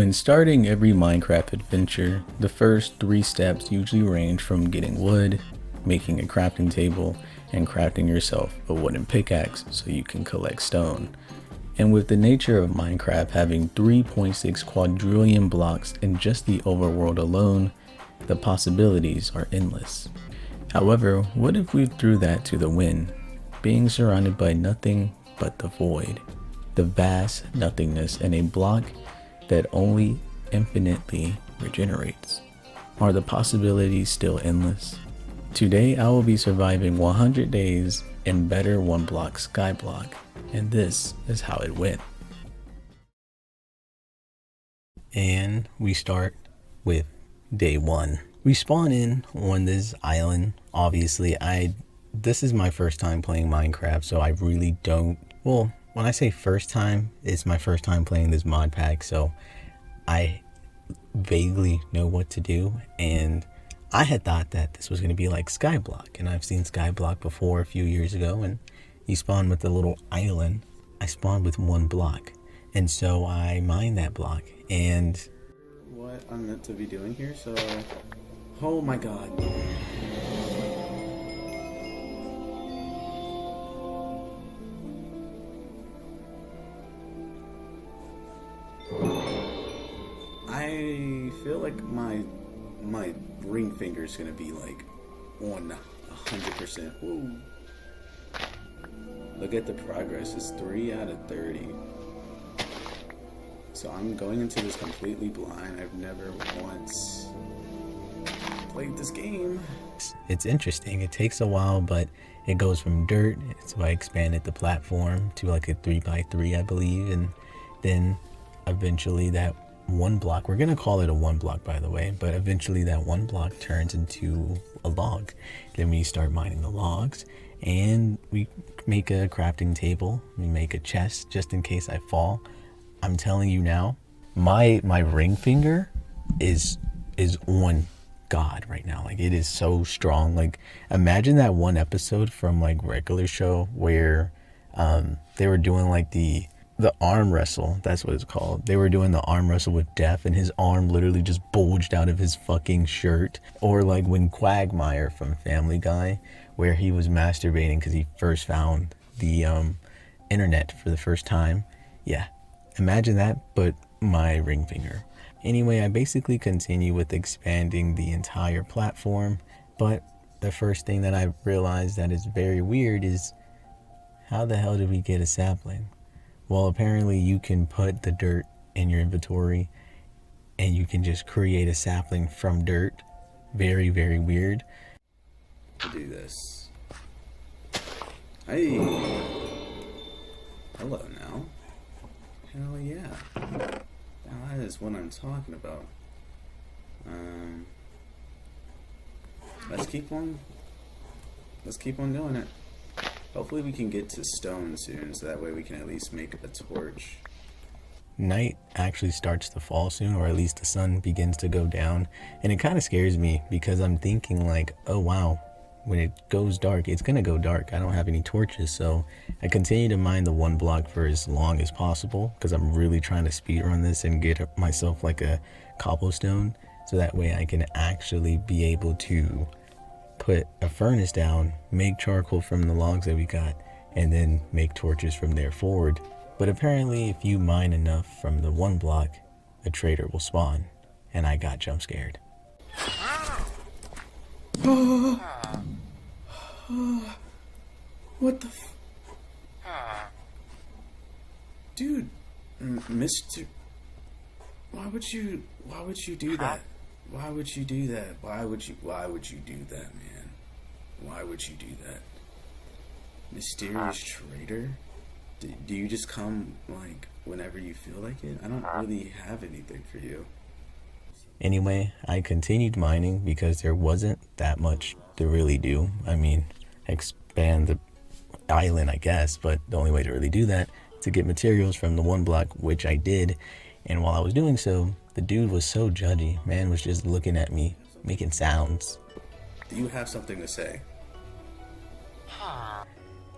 When starting every Minecraft adventure, the first 3 steps usually range from getting wood, making a crafting table, and crafting yourself a wooden pickaxe so you can collect stone. And with the nature of Minecraft having 3.6 quadrillion blocks in just the overworld alone, the possibilities are endless. However, what if we threw that to the wind, being surrounded by nothing but the void, the vast nothingness, and a block that only infinitely regenerates? Are the possibilities still endless? Today I will be surviving 100 days in better Block Skyblock, and this is how it went. And we start with day 1. We spawn in on this island. Obviously, this is my first time playing Minecraft, so I really don't, well, when I say first time, it's my first time playing this mod pack, so I vaguely know what to do. And I had thought that this was going to be like Skyblock, and I've seen Skyblock before a few years ago, and you spawn with a little island. I spawned with 1 block, and so I mined that block. And what I'm meant to be doing here, so oh my god. I feel like my ring finger is gonna be like on 100%. Woo. Look at the progress. It's 3 out of 30. So I'm going into this completely blind. I've never once played this game. It's interesting. It takes a while, but it goes from dirt, so I expanded the platform to like a 3x3, I believe, and then eventually that 1 block, we're gonna call it a 1 block by the way, but eventually that 1 block turns into a log. Then we start mining the logs, and we make a crafting table. We make a chest just in case I fall. I'm telling you now, my ring finger is on God right now. Like, it is so strong. Like, imagine that one episode from like Regular Show where they were doing like the arm wrestle. That's what it's called. They were doing the arm wrestle with Death, and his arm literally just bulged out of his fucking shirt. Or like when Quagmire from Family Guy, where he was masturbating because he first found the internet for the first time. Yeah, imagine that, but my ring finger. Anyway, I basically continue with expanding the entire platform, but the first thing that I realized that is very weird is, how the hell did we get a sapling? Well, apparently you can put the dirt in your inventory and you can just create a sapling from dirt. Very, very weird. To do this. Hey. Hello now. Hell yeah. Now that is what I'm talking about. Let's keep on doing it. Hopefully we can get to stone soon, so that way we can at least make a torch. Night actually starts to fall soon, or at least the sun begins to go down, and it kind of scares me because I'm thinking like, oh wow, when it goes dark, it's gonna go dark. I don't have any torches, so I continue to mine the 1 block for as long as possible because I'm really trying to speedrun this and get myself like a cobblestone, so that way I can actually be able to put a furnace down, make charcoal from the logs that we got, and then make torches from there forward. But apparently if you mine enough from the 1 block, a trader will spawn, and I got jump scared. What the dude, Mr. Why would you do that? Why would you do that? Why would you do that, man? Why would you do that? Mysterious trader? Do you just come, like, whenever you feel like it? I don't really have anything for you. Anyway, I continued mining because there wasn't that much to really do. I mean, expand the island, I guess, but the only way to really do that is to get materials from the 1 block, which I did. And while I was doing so, the dude was so judgy. Man was just looking at me, making sounds. Do you have something to say?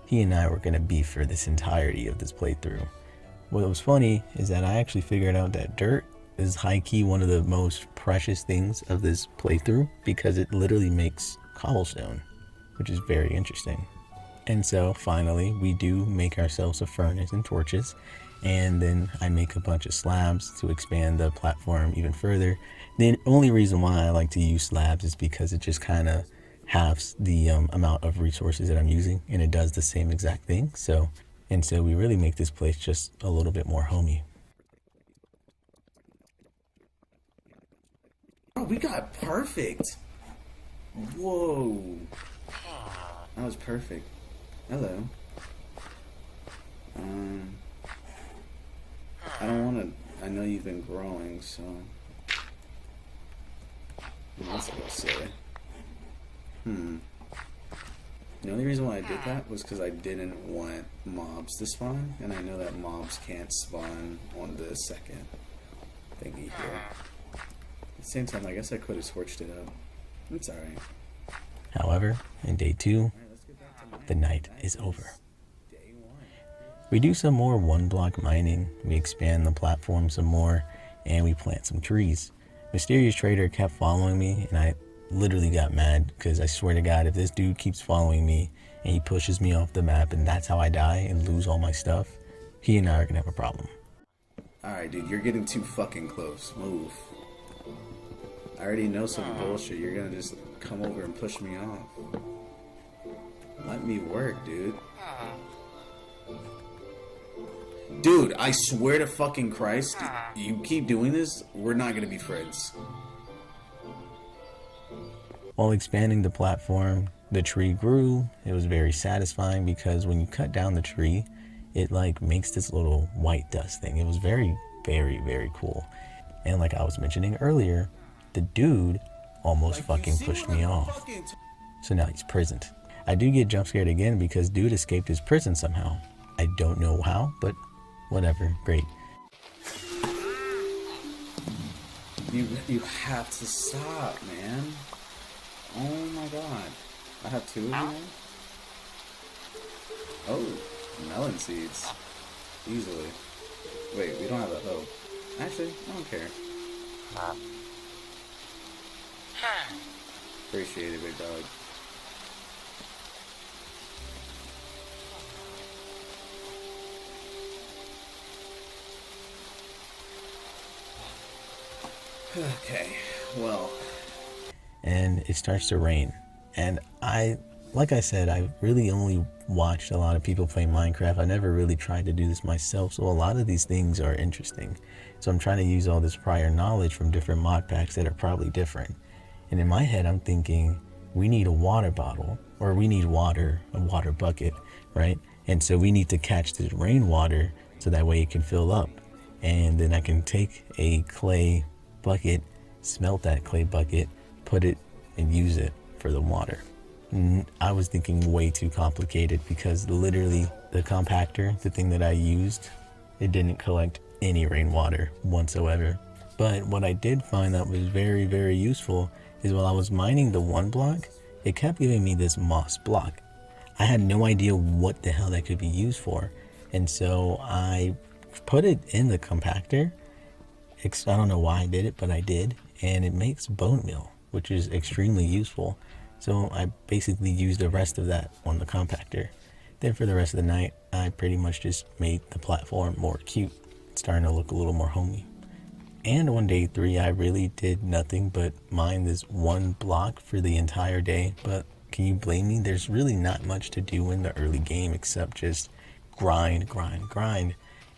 He and I were gonna beef for this entirety of this playthrough. What was funny is that I actually figured out that dirt is high-key one of the most precious things of this playthrough because it literally makes cobblestone, which is very interesting. And so finally we do make ourselves a furnace and torches, and then I make a bunch of slabs to expand the platform even further. The only reason why I like to use slabs is because it just kind of halves the amount of resources that I'm using, and it does the same exact thing. So we really make this place just a little bit more homey. Oh, we got perfect. Whoa. That was perfect. Hello. I don't want to... I know you've been growing, so... What else did I say? The only reason why I did that was because I didn't want mobs to spawn, and I know that mobs can't spawn on the second thingy here. At the same time, I guess I could have switched it up. It's alright. However, in day 2, the night is over. We do some more one-block mining, we expand the platform some more, and we plant some trees. Mysterious Trader kept following me, and I literally got mad because I swear to God, if this dude keeps following me and he pushes me off the map and that's how I die and lose all my stuff, he and I are gonna have a problem. Alright, dude, you're getting too fucking close. Move. I already know some bullshit. You're gonna just come over and push me off. Let me work, dude. Dude, I swear to fucking Christ, you keep doing this, we're not gonna be friends. While expanding the platform, the tree grew. It was very satisfying because when you cut down the tree, it like makes this little white dust thing. It was very, very, very cool. And like I was mentioning earlier, the dude almost fucking pushed me off. So now he's prisoned. I do get jump scared again because dude escaped his prison somehow. I don't know how, but whatever, great. You have to stop, man. Oh my god. I have 2 of you now? Oh, melon seeds. Easily. Wait, we don't have a hoe. Actually, I don't care. Appreciate it, big dog. Okay, well. And it starts to rain. And like I said, I really only watched a lot of people play Minecraft. I never really tried to do this myself, so a lot of these things are interesting. So I'm trying to use all this prior knowledge from different mod packs that are probably different. And in my head, I'm thinking, we need a water bottle, or we need water, a water bucket, right? And so we need to catch this rainwater so that way it can fill up. And then I can take a clay bucket, smelt that clay bucket, put it and use it for the water. I was thinking way too complicated because literally the compactor, the thing that I used, it didn't collect any rainwater whatsoever. But what I did find that was very, very useful is while I was mining the 1 block, it kept giving me this moss block. I had no idea what the hell that could be used for. And so I put it in the compactor. I don't know why I did it, but I did. And it makes bone meal, which is extremely useful. So I basically used the rest of that on the compactor. Then for the rest of the night, I pretty much just made the platform more cute. It's starting to look a little more homey. And on day 3, I really did nothing but mine this 1 block for the entire day. But can you blame me? There's really not much to do in the early game except just grind.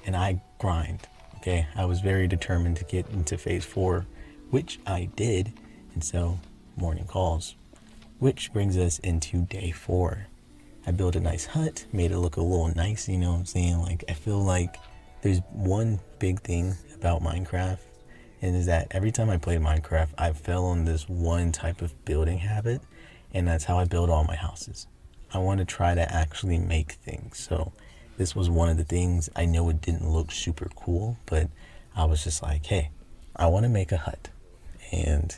And I grind, okay? I was very determined to get into phase 4, which I did. And so morning calls. Which brings us into day 4. I built a nice hut, made it look a little nice, you know what I'm saying? Like, I feel like there's one big thing about Minecraft, and is that every time I played Minecraft, I fell on this one type of building habit, and that's how I build all my houses. I want to try to actually make things. So this was one of the things. I know it didn't look super cool, but I was just like, hey, I want to make a hut. And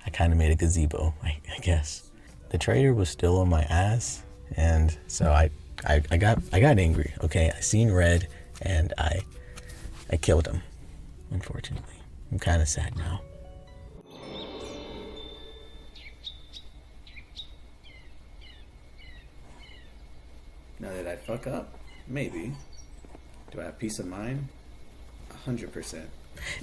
I kind of made a gazebo, I guess. The trader was still on my ass, and so I got angry. Okay, I seen red, and I killed him, unfortunately. I'm kind of sad now. Now did I fuck up? Maybe. Do I have peace of mind? 100%.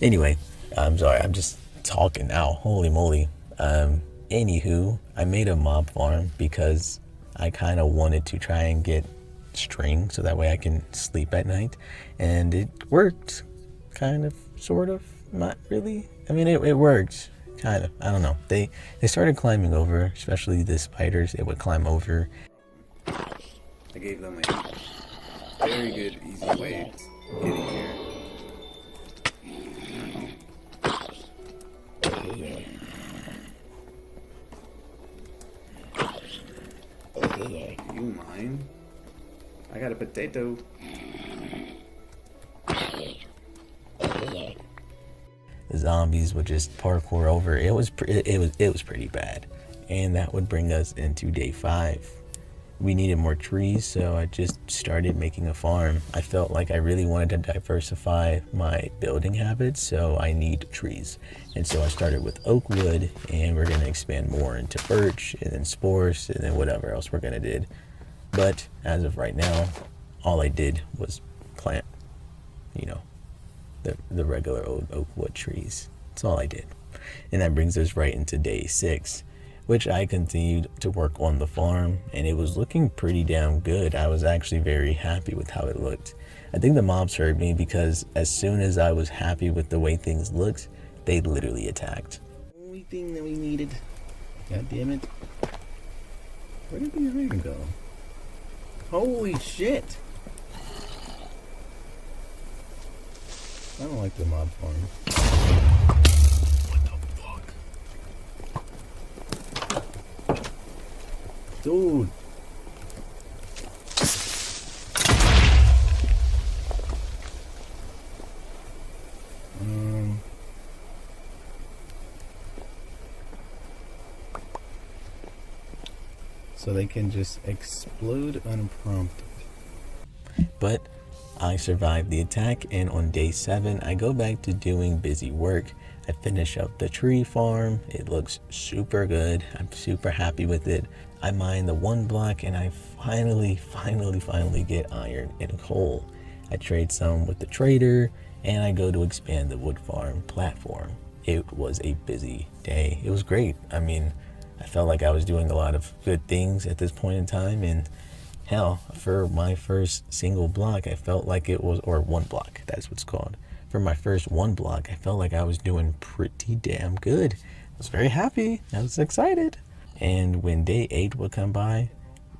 Anyway, I'm sorry, I'm just talking now. Holy moly. Anywho, I made a mob farm because I kind of wanted to try and get string so that way I can sleep at night. And it worked. Kind of, sort of, not really. I mean, it worked. Kind of. I don't know. They started climbing over, especially the spiders. They would climb over. I gave them a very good, easy way of getting here. Do you mind? I got a potato. The zombies would just parkour over. It was pretty bad, and that would bring us into day 5. We needed more trees, so I just started making a farm. I felt like I really wanted to diversify my building habits, so I need trees. And so I started with oak wood, and we're gonna expand more into birch, and then spruce, and then whatever else we're gonna do. But as of right now, all I did was plant, the regular old oak wood trees. That's all I did. And that brings us right into day 6. Which I continued to work on the farm, and it was looking pretty damn good. I was actually very happy with how it looked. I think the mobs heard me because as soon as I was happy with the way things looked, they literally attacked. Only thing that we needed. God damn it. Where did the iron go? Holy shit! I don't like the mob farm. Dude. So they can just explode unprompted. But I survived the attack, and on day 7 I go back to doing busy work. I finish up the tree farm. It looks super good. I'm super happy with it. I mine the 1 block, and I finally get iron and coal. I trade some with the trader, and I go to expand the wood farm platform. It was a busy day. It was great. I mean, I felt like I was doing a lot of good things at this point in time, and hell, for my first single block, I felt like it was, or 1 block, that's what's called. For my first 1 block, I felt like I was doing pretty damn good. I was very happy. I was excited. And when day 8 would come by,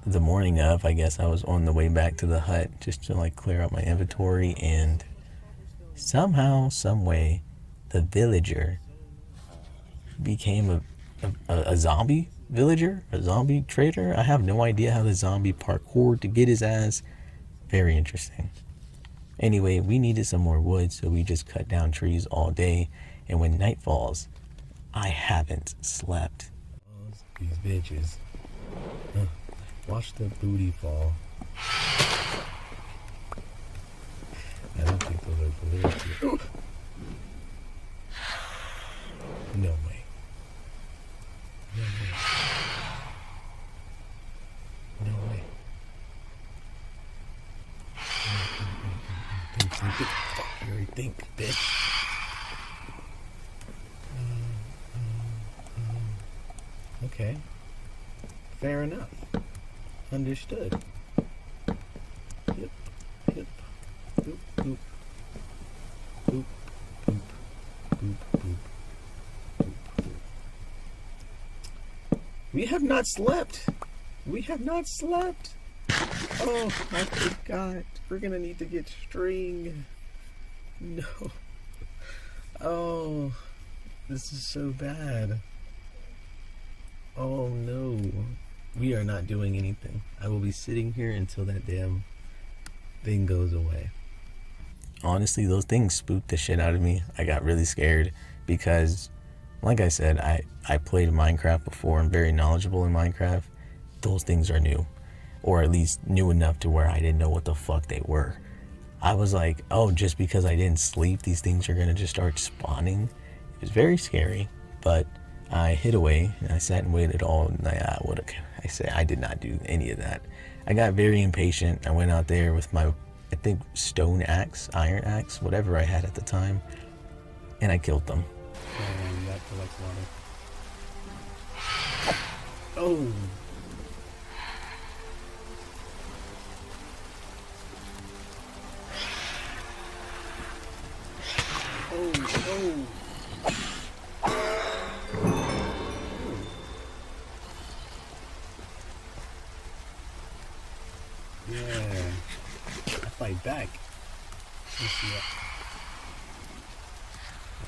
the morning of, I guess I was on the way back to the hut just to like clear out my inventory, and somehow, some way, the villager became a zombie villager, a zombie trader. I have no idea how the zombie parkoured to get his ass. Very interesting. Anyway, we needed some more wood, so we just cut down trees all day, and when night falls, I haven't slept. These bitches. Watch the booty fall. I don't think those are balloons. No way. No way. No way. Think. Fuck, you already think, bitch. Okay. Fair enough. Understood. Yep. Boop, boop. Boop, boop. Boop, boop. Boop, boop. We have not slept. Oh, I forgot. We're gonna need to get string. No. Oh, this is so bad. Oh no. We are not doing anything. I will be sitting here until that damn thing goes away. Honestly, those things spooked the shit out of me. I got really scared because, like I said, I played Minecraft before. I'm very knowledgeable in Minecraft. Those things are new. Or at least new enough to where I didn't know what the fuck they were. I was like, oh, just because I didn't sleep, these things are gonna just start spawning. It was very scary, but I hid away and I sat and waited all night. I did not do any of that. I got very impatient. I went out there with my, I think, stone axe, iron axe, whatever I had at the time, and I killed them. And that collects water. Oh! Oh! Yeah, I fight back. I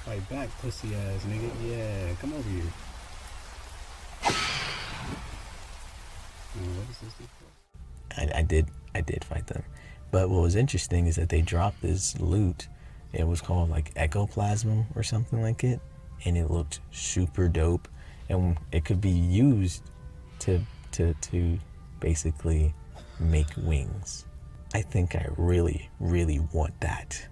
fight back, pussy ass nigga. Yeah, come over here. What is this thing for? I did fight them. But what was interesting is that they dropped this loot. It was called like ectoplasm or something like it. And it looked super dope. And it could be used to basically make wings. I think I really, really want that.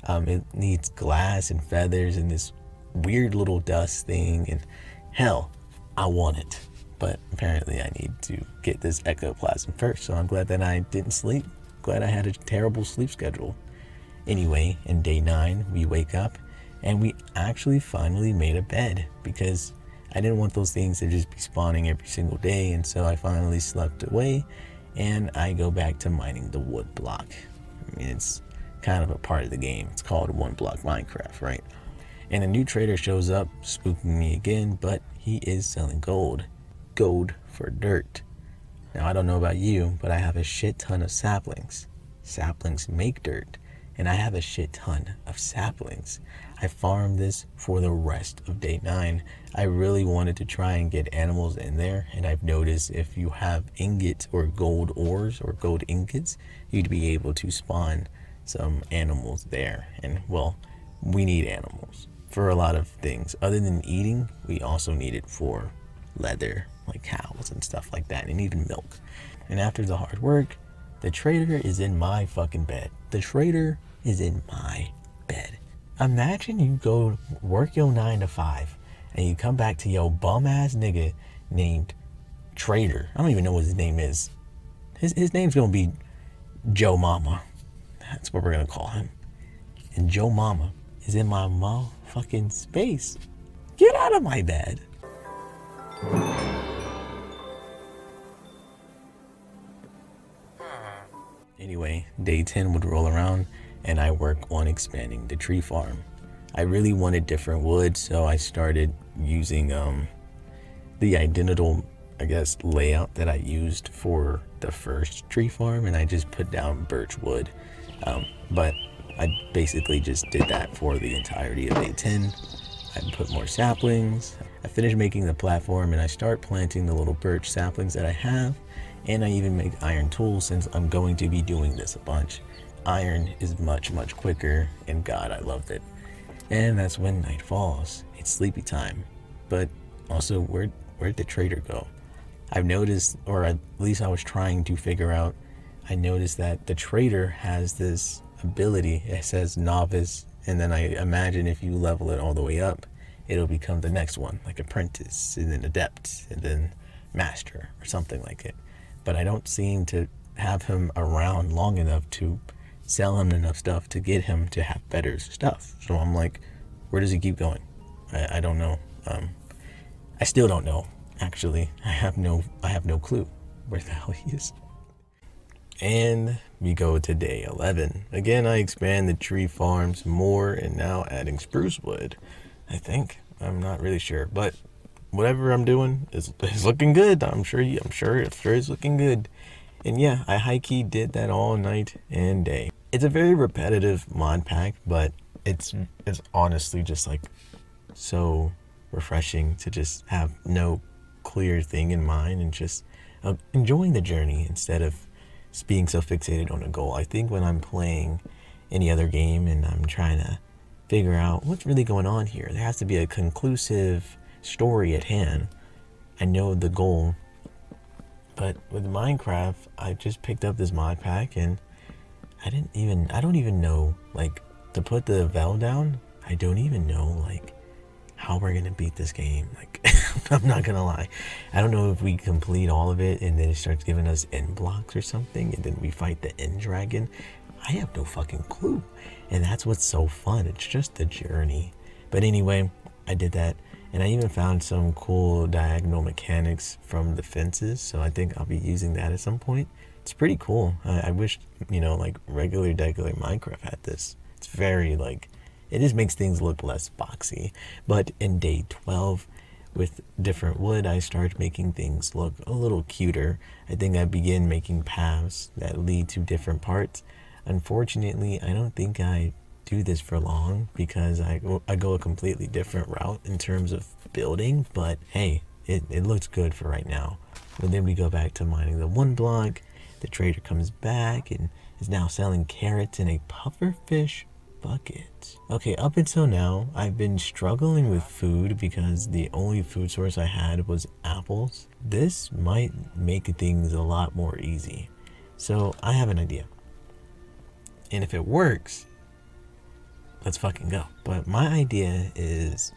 It needs glass and feathers and this weird little dust thing, and hell, I want it. But apparently I need to get this ectoplasm first, so I'm glad that I didn't sleep. Glad I had a terrible sleep schedule. Anyway, in day 9, we wake up and we actually finally made a bed, because I didn't want those things to just be spawning every single day, and so I finally slept away and I go back to mining the wood block. I mean, it's kind of a part of the game. It's called One Block Minecraft, right? And a new trader shows up, spooking me again, but he is selling gold. Gold for dirt. Now, I don't know about you, but I have a shit ton of saplings. Saplings make dirt, and I have a shit ton of saplings. I farmed this for the rest of day 9. I really wanted to try and get animals in there, and I've noticed if you have ingots or gold ores or gold ingots, you'd be able to spawn some animals there. And well, we need animals for a lot of things. Other than eating, we also need it for leather, like cows and stuff like that, and even milk. And after the hard work, the trader is in my fucking bed. The trader is in my bed. Imagine you go work your 9 to 5 and you come back to your bum ass nigga named Trader. I don't even know what his name is. His name's gonna be Joe Mama. That's what we're gonna call him. And Joe Mama is in my motherfucking space. Get out of my bed. Anyway, day 10 would roll around and I work on expanding the tree farm. I really wanted different wood, so I started using the identical, I guess, layout that I used for the first tree farm, and I just put down birch wood. But I basically just did that for the entirety of day 10. I put more saplings. I finished making the platform and I start planting the little birch saplings that I have. And I even make iron tools since I'm going to be doing this a bunch. Iron is much, much quicker, and God, I loved it. And that's when night falls. It's sleepy time. But also, where'd the trader go? I've noticed, or at least I was trying to figure out, I noticed that the trader has this ability. It says novice, and then I imagine if you level it all the way up, it'll become the next one, like apprentice, and then adept, and then master, or something like it. But I don't seem to have him around long enough to sell him enough stuff to get him to have better stuff. So I'm like, where does he keep going? I don't know. I still don't know, actually. I have no clue where the hell he is. And we go to day 11. Again, I expand the tree farms more and now adding spruce wood, I think. I'm not really sure, but whatever I'm doing is looking good. I'm sure it's looking good. And yeah, I high-key did that all night and day. It's a very repetitive mod pack, but it's honestly just like so refreshing to just have no clear thing in mind and just enjoying the journey instead of being so fixated on a goal. I think when I'm playing any other game and I'm trying to figure out what's really going on here, there has to be a conclusive story at hand. I know the goal, but with Minecraft, I just picked up this mod pack and I don't even know, like, to put the Vel down, I don't even know, like, how we're gonna beat this game. Like, I'm not gonna lie. I don't know if we complete all of it and then it starts giving us end blocks or something, and then we fight the end dragon. I have no fucking clue. And that's what's so fun. It's just the journey. But anyway, I did that. And I even found some cool diagonal mechanics from the fences. So I think I'll be using that at some point. It's pretty cool. I wish, you know, like regular Minecraft had this. It's very like, it just makes things look less boxy. But in day 12, with different wood, I started making things look a little cuter. I think I began making paths that lead to different parts. Unfortunately, I don't think I do this for long because I go a completely different route in terms of building. But hey, it looks good for right now. And then we go back to mining the 1 block. The trader comes back and is now selling carrots in a pufferfish bucket. Okay, up until now, I've been struggling with food because the only food source I had was apples. This might make things a lot more easy. So I have an idea. And if it works, let's fucking go. But my idea is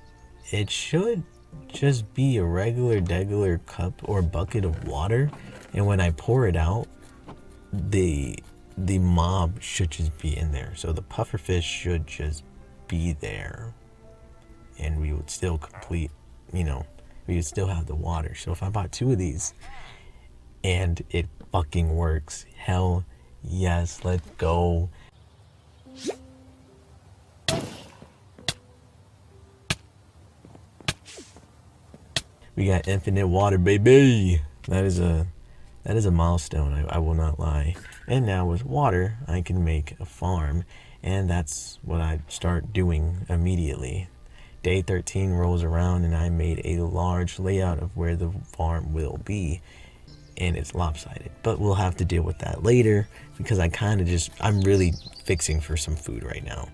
it should just be a regular cup or bucket of water. And when I pour it out, the mob should just be in there. So the pufferfish should just be there. And we would still complete, you know, we would still have the water. So if I bought 2 of these and it fucking works, hell yes, let's go. We got infinite water, baby. That is a milestone, I will not lie. And now with water, I can make a farm, and that's what I start doing immediately. Day 13 rolls around and I made a large layout of where the farm will be, and it's lopsided. But we'll have to deal with that later because I'm really fixing for some food right now.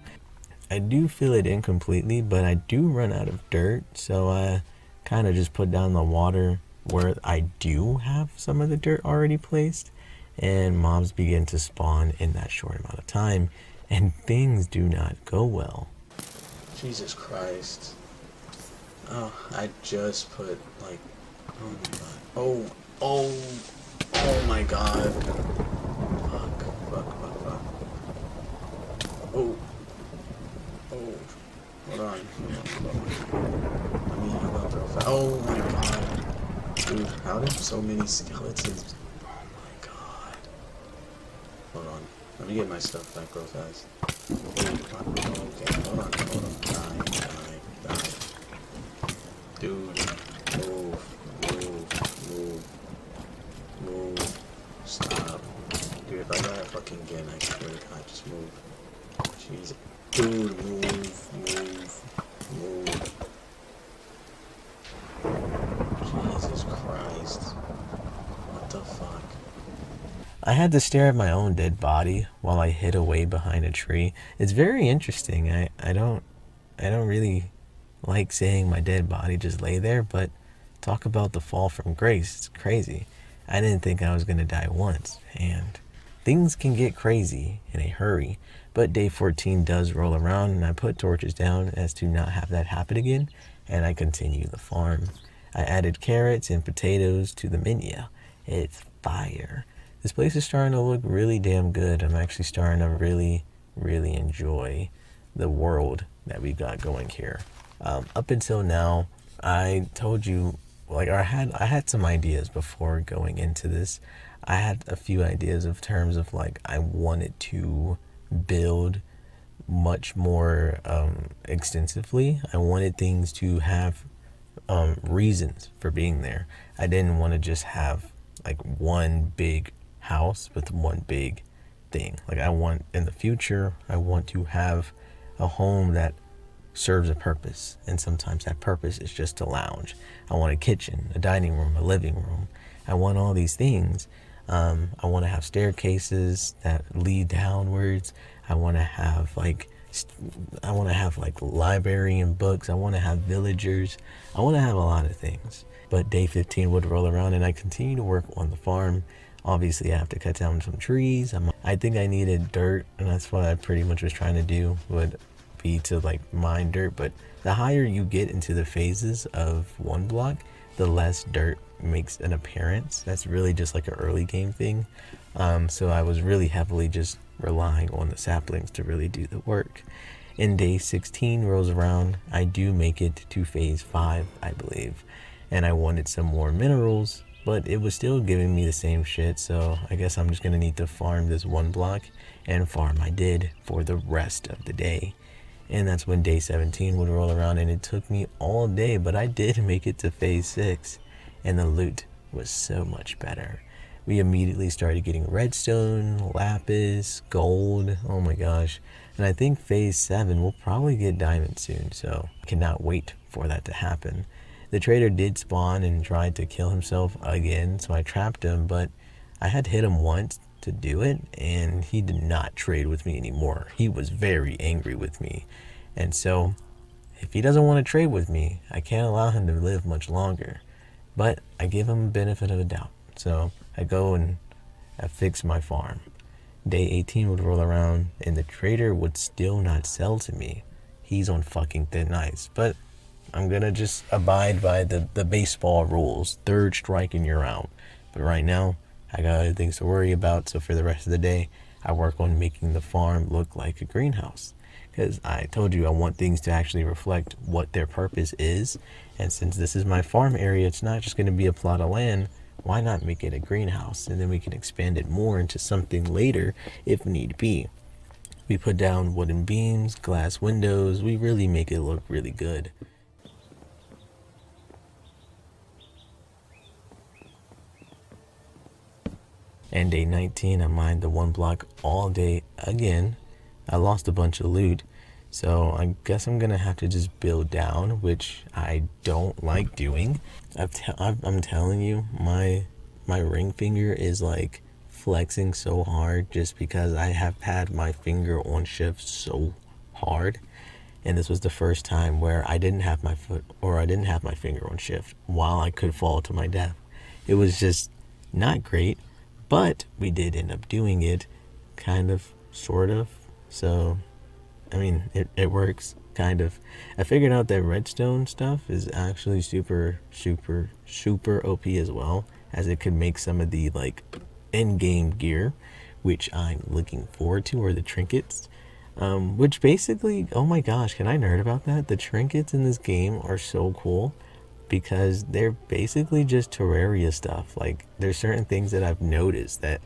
I do fill it in completely, but I do run out of dirt, so I kind of just put down the water where I do have some of the dirt already placed, and mobs begin to spawn in that short amount of time, and things do not go well. Jesus Christ. Oh, I just put like, oh my god. Oh my god. Fuck. Oh. Hold on. Let me have a throw fast. Oh my god. Dude, how did so many skeletons? Oh my god. Hold on. Let me get my stuff back real fast. Okay, hold on. Die. Dude, move. Stop. Dude, if I die fucking again, I swear to God, just move. Jesus. Dude, move. Jesus Christ. What the fuck? I had to stare at my own dead body while I hid away behind a tree. It's very interesting. I don't really like seeing my dead body just lay there, but talk about the fall from grace. It's crazy. I didn't think I was going to die once, and things can get crazy in a hurry. But day 14 does roll around, and I put torches down as to not have that happen again, and I continue the farm. I added carrots and potatoes to the menu. It's fire. This place is starting to look really damn good. I'm actually starting to really enjoy the world that we got going here. Up until now, I told you, like, I had some ideas before going into this. I had a few ideas of terms of like I wanted to build much more extensively. I wanted things to have reasons for being there. I didn't want to just have like one big house with one big thing. Like in the future, I want to have a home that serves a purpose, and sometimes that purpose is just a lounge. I want a kitchen, a dining room, a living room. I want all these things. I want to have staircases that lead downwards. I want to have like library and books. I want to have villagers. I want to have a lot of things. But day 15 would roll around and I continue to work on the farm. Obviously, I have to cut down some trees. I think I needed dirt, and that's what I pretty much was trying to do, would OP to like mine dirt, but the higher you get into the phases of one block, the less dirt makes an appearance. That's really just like an early game thing. So I was really heavily just relying on the saplings to really do the work. In day 16 rolls around, I do make it to phase 5, I believe, and I wanted some more minerals, but it was still giving me the same shit, so I guess I'm just gonna need to farm this one block, and farm I did for the rest of the day. And that's when day 17 would roll around, and it took me all day, but I did make it to phase 6, and the loot was so much better. We immediately started getting redstone, lapis, gold, oh my gosh. And I think phase 7 will probably get diamond soon, so I cannot wait for that to happen. The trader did spawn and tried to kill himself again, so I trapped him, but I had hit him once to do it, and he did not trade with me anymore. He was very angry with me, and so if he doesn't want to trade with me, I can't allow him to live much longer. But I give him a benefit of a doubt, so I go and I fix my farm. Day 18 would roll around, and the trader would still not sell to me. He's on fucking thin ice, but I'm gonna just abide by the baseball rules. Third strike and you're out. But right now, I got other things to worry about, so for the rest of the day, I work on making the farm look like a greenhouse. Because I told you I want things to actually reflect what their purpose is, and since this is my farm area, it's not just gonna be a plot of land. Why not make it a greenhouse, and then we can expand it more into something later if need be. We put down wooden beams, glass windows, we really make it look really good. And day 19, I mined the one block all day again. I lost a bunch of loot, so I guess I'm gonna have to just build down, which I don't like doing. I'm telling you, my ring finger is like flexing so hard just because I have had my finger on shift so hard. And this was the first time where I didn't have my finger on shift while I could fall to my death. It was just not great, but we did end up doing it, kind of, sort of. So, I mean, it works, kind of. I figured out that redstone stuff is actually super OP as well, as it could make some of the, like, in-game gear, which I'm looking forward to, or the trinkets. Which basically, oh my gosh, can I nerd about that? The trinkets in this game are so cool, because they're basically just Terraria stuff. Like, there's certain things that I've noticed that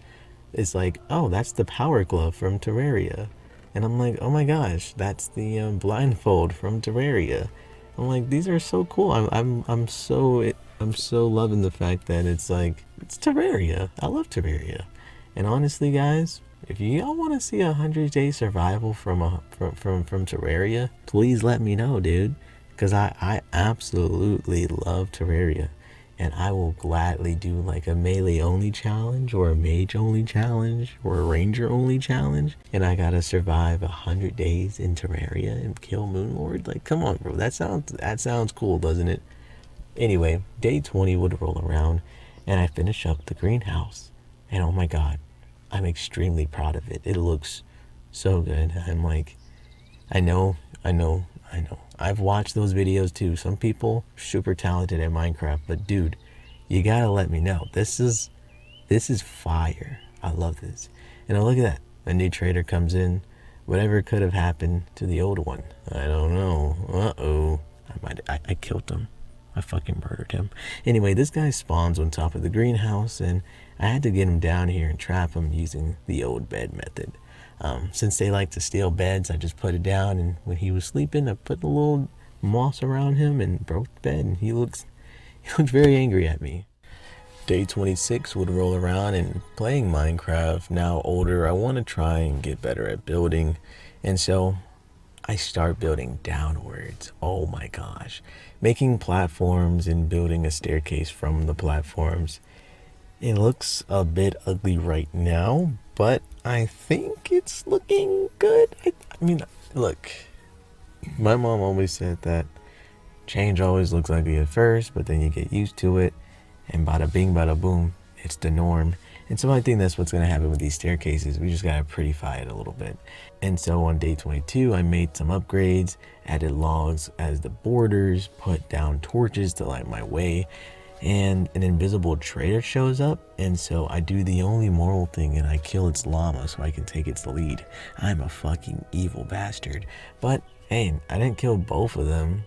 it's like, oh, that's the power glove from Terraria. And I'm like, oh my gosh, that's the blindfold from Terraria. I'm like, these are so cool. I'm so loving the fact that it's like, it's Terraria. I love Terraria. And honestly, guys, if y'all want to see 100-day survival from Terraria, please let me know, dude. Because I absolutely love Terraria. And I will gladly do like a melee only challenge, or a mage only challenge, or a ranger only challenge. And I gotta survive 100 days in Terraria and kill Moonlord. Like, come on, bro. That sounds cool, doesn't it? Anyway, day 20 would roll around, and I finish up the greenhouse. And oh my god, I'm extremely proud of it. It looks so good. I'm like, I know. I've watched those videos too. Some people super talented at Minecraft, but dude, you gotta let me know. This is fire. I love this. And look at that. A new trader comes in. Whatever could have happened to the old one, I don't know. Uh-oh. I killed him. I fucking murdered him. Anyway, this guy spawns on top of the greenhouse, and I had to get him down here and trap him using the old bed method. Since they like to steal beds, I just put it down, and when he was sleeping, I put a little moss around him and broke the bed, and he looked very angry at me. Day 26 would roll around, and playing Minecraft, now older, I want to try and get better at building, and so I start building downwards. Oh my gosh. Making platforms and building a staircase from the platforms. It looks a bit ugly right now, but I think it's looking good. I mean, look, my mom always said that change always looks ugly at first, but then you get used to it, and bada bing, bada boom, it's the norm. And so I think that's what's going to happen with these staircases. We just got to prettify it a little bit. And so on day 22, I made some upgrades, added logs as the borders, put down torches to light my way, and an invisible trader shows up. And so I do the only moral thing and I kill its llama so I can take its lead. I'm a fucking evil bastard. But hey, I didn't kill both of them.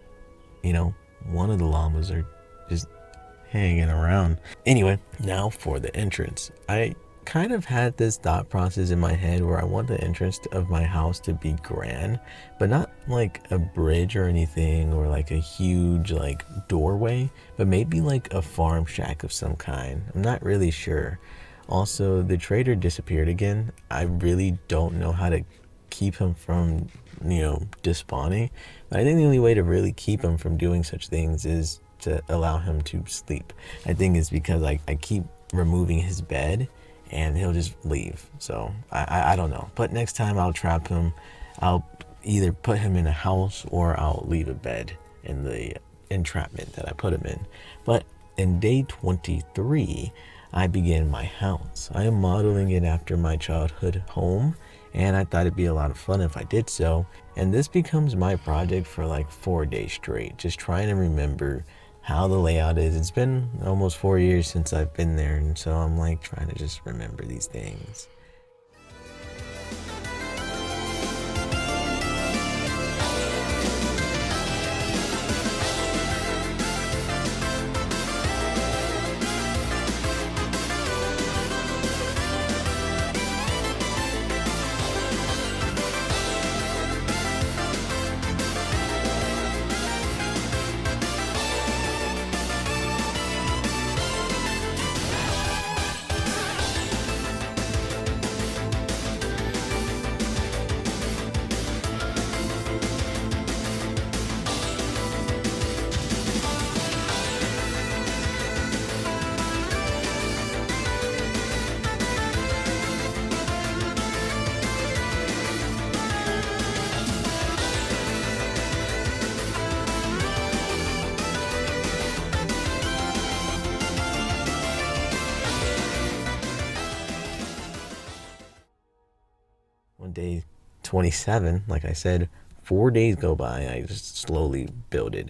You know, one of the llamas are just hanging around. Anyway, now for the entrance. I kind of had this thought process in my head where I want the entrance of my house to be grand, but not like a bridge or anything, or like a huge like doorway, but maybe like a farm shack of some kind. I'm not really sure. Also, the trader disappeared again. I really don't know how to keep him from, despawning, but I think the only way to really keep him from doing such things is to allow him to sleep. I think it's because I keep removing his bed and he'll just leave. So I don't know, but next time I'll trap him. I'll either put him in a house or I'll leave a bed in the entrapment that I put him in. But in day 23, I began my house. I am modeling it after my childhood home, and I thought it'd be a lot of fun if I did so. And this becomes my project for like 4 days straight, just trying to remember how the layout is. It's been almost 4 years since I've been there, and so I'm like trying to just remember these things. On day 27, like I said, 4 days go by. I just slowly build it.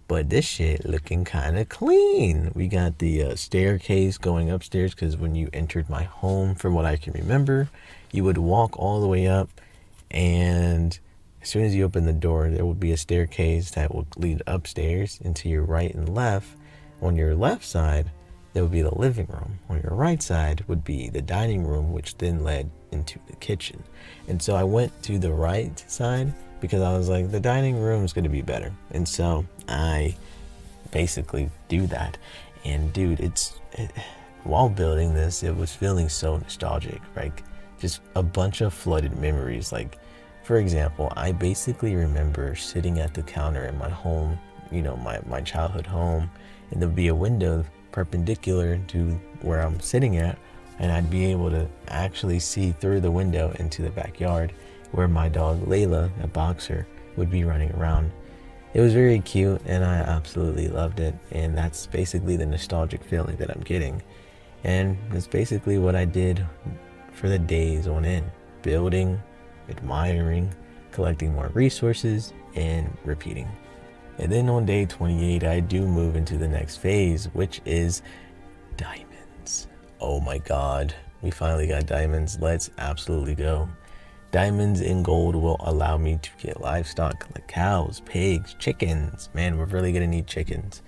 But this shit looking kind of clean. We got the staircase going upstairs, because when you entered my home, from what I can remember, you would walk all the way up, and as soon as you open the door, there would be a staircase that would lead upstairs. And to your right and left, on your left side, there would be the living room. On your right side would be the dining room, which then led into the kitchen. And so I went to the right side because I was like, the dining room is going to be better. And so I basically do that. And dude, while building this, it was feeling so nostalgic, like just a bunch of flooded memories. Like, for example, I basically remember sitting at the counter in my home, my childhood home, and there'd be a window perpendicular to where I'm sitting at, and I'd be able to actually see through the window into the backyard where my dog Layla, a boxer, would be running around. It was very cute and I absolutely loved it, and that's basically the nostalgic feeling that I'm getting. And it's basically what I did for the days on end: building, admiring, collecting more resources, and repeating. And then on day 28, I do move into the next phase, which is diamonds. Oh my god, we finally got diamonds. Let's absolutely go. Diamonds and gold will allow me to get livestock like cows, pigs, chickens. Man, we're really gonna need chickens,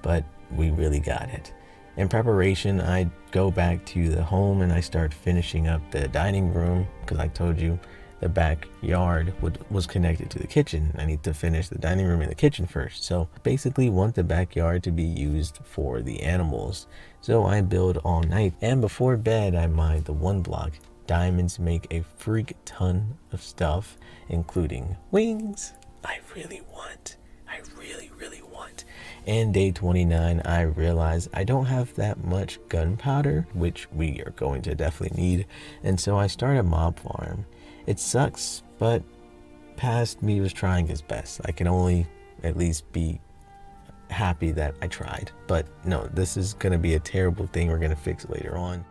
but we really got it. In preparation, I go back to the home and I start finishing up the dining room, because I told you the backyard was connected to the kitchen. I need to finish the dining room and the kitchen first. So basically want the backyard to be used for the animals. So I build all night, and before bed I mine the 1 block. Diamonds make a freak ton of stuff, including wings. I really want. And day 29, I realize I don't have that much gunpowder, which we are going to definitely need. And so I start a mob farm. It sucks, but past me was trying his best. I can only at least be happy that I tried. But no, this is going to be a terrible thing we're going to fix later on.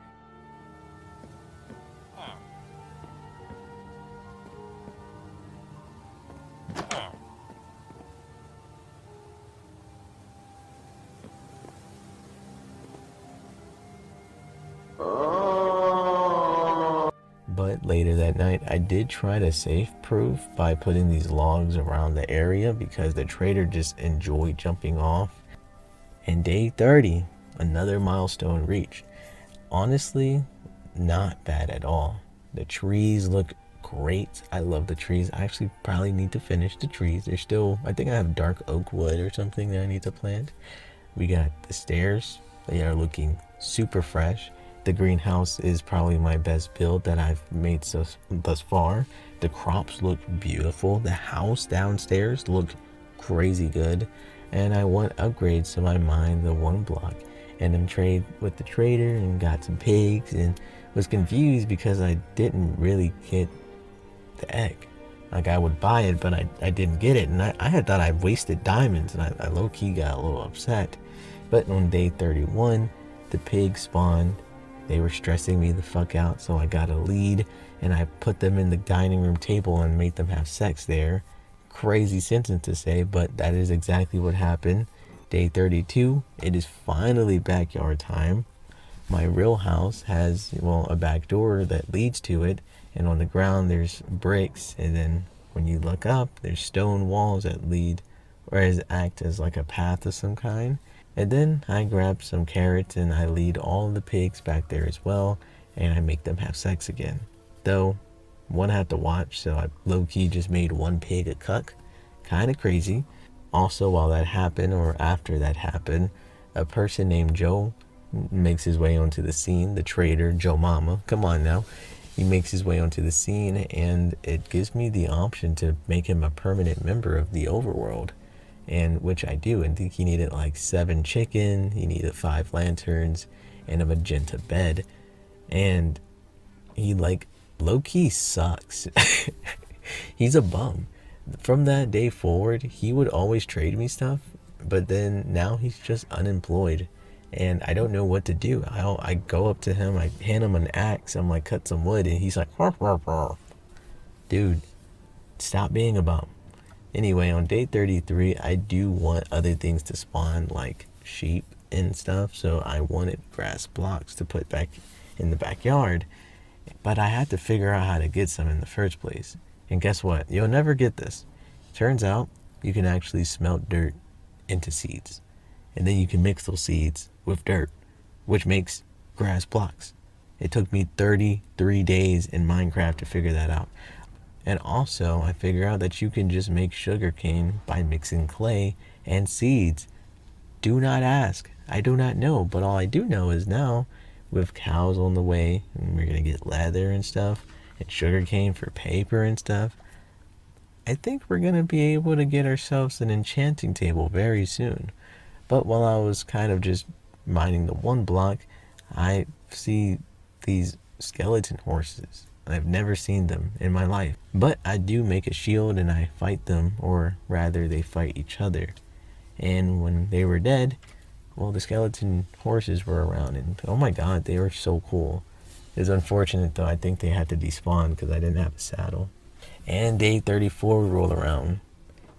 But later that night, I did try to safe proof by putting these logs around the area because the trader just enjoyed jumping off. And day 30, another milestone reached. Honestly, not bad at all. The trees look great. I love the trees. I actually probably need to finish the trees. They're still, I think I have dark oak wood or something that I need to plant. We got the stairs. They are looking super fresh. The greenhouse is probably my best build that I've made thus far. The crops look beautiful. The house downstairs looked crazy good. And I want upgrades, so I mined the 1 block. And then trade with the trader and got some pigs and was confused because I didn't really get the egg. Like, I would buy it, but I didn't get it. And I had thought I wasted diamonds, and I low-key got a little upset. But on day 31, the pigs spawned. They were stressing me the fuck out, so I got a lead, and I put them in the dining room table and made them have sex there. Crazy sentence to say, but that is exactly what happened. Day 32, it is finally backyard time. My real house has, well, a back door that leads to it, and on the ground there's bricks, and then when you look up, there's stone walls that lead, or act as like a path of some kind. And then I grab some carrots and I lead all the pigs back there as well, and I make them have sex again. Though, one had to watch, so I low-key just made 1 pig a cuck. Kinda crazy. Also, while that happened, or after that happened, a person named Joe makes his way onto the scene. The trader, Joe Mama, come on now. He makes his way onto the scene, and it gives me the option to make him a permanent member of the overworld. And which I do. And think he needed like 7 chicken, he needed 5 lanterns, and a magenta bed. And he like low-key sucks. He's a bum. From that day forward, he would always trade me stuff, but then now he's just unemployed, and I don't know what to do. I go up to him, I hand him an axe, I'm like, cut some wood, and he's like, "Ruff, ruff, ruff." Dude, stop being a bum. Anyway, on day 33, I do want other things to spawn, like sheep and stuff, so I wanted grass blocks to put back in the backyard, but I had to figure out how to get some in the first place. And guess what? You'll never get this. Turns out, you can actually smelt dirt into seeds, and then you can mix those seeds with dirt, which makes grass blocks. It took me 33 days in Minecraft to figure that out. And also, I figure out that you can just make sugarcane by mixing clay and seeds. Do not ask. I do not know, but all I do know is now, with cows on the way, and we're going to get leather and stuff, and sugarcane for paper and stuff, I think we're going to be able to get ourselves an enchanting table very soon. But while I was kind of just mining the 1 block, I see these skeleton horses. I've never seen them in my life. But I do make a shield and I fight them, or rather they fight each other. And when they were dead, well, the skeleton horses were around, and oh my god, they were so cool. It's unfortunate though, I think they had to despawn because I didn't have a saddle. And day 34 rolled around.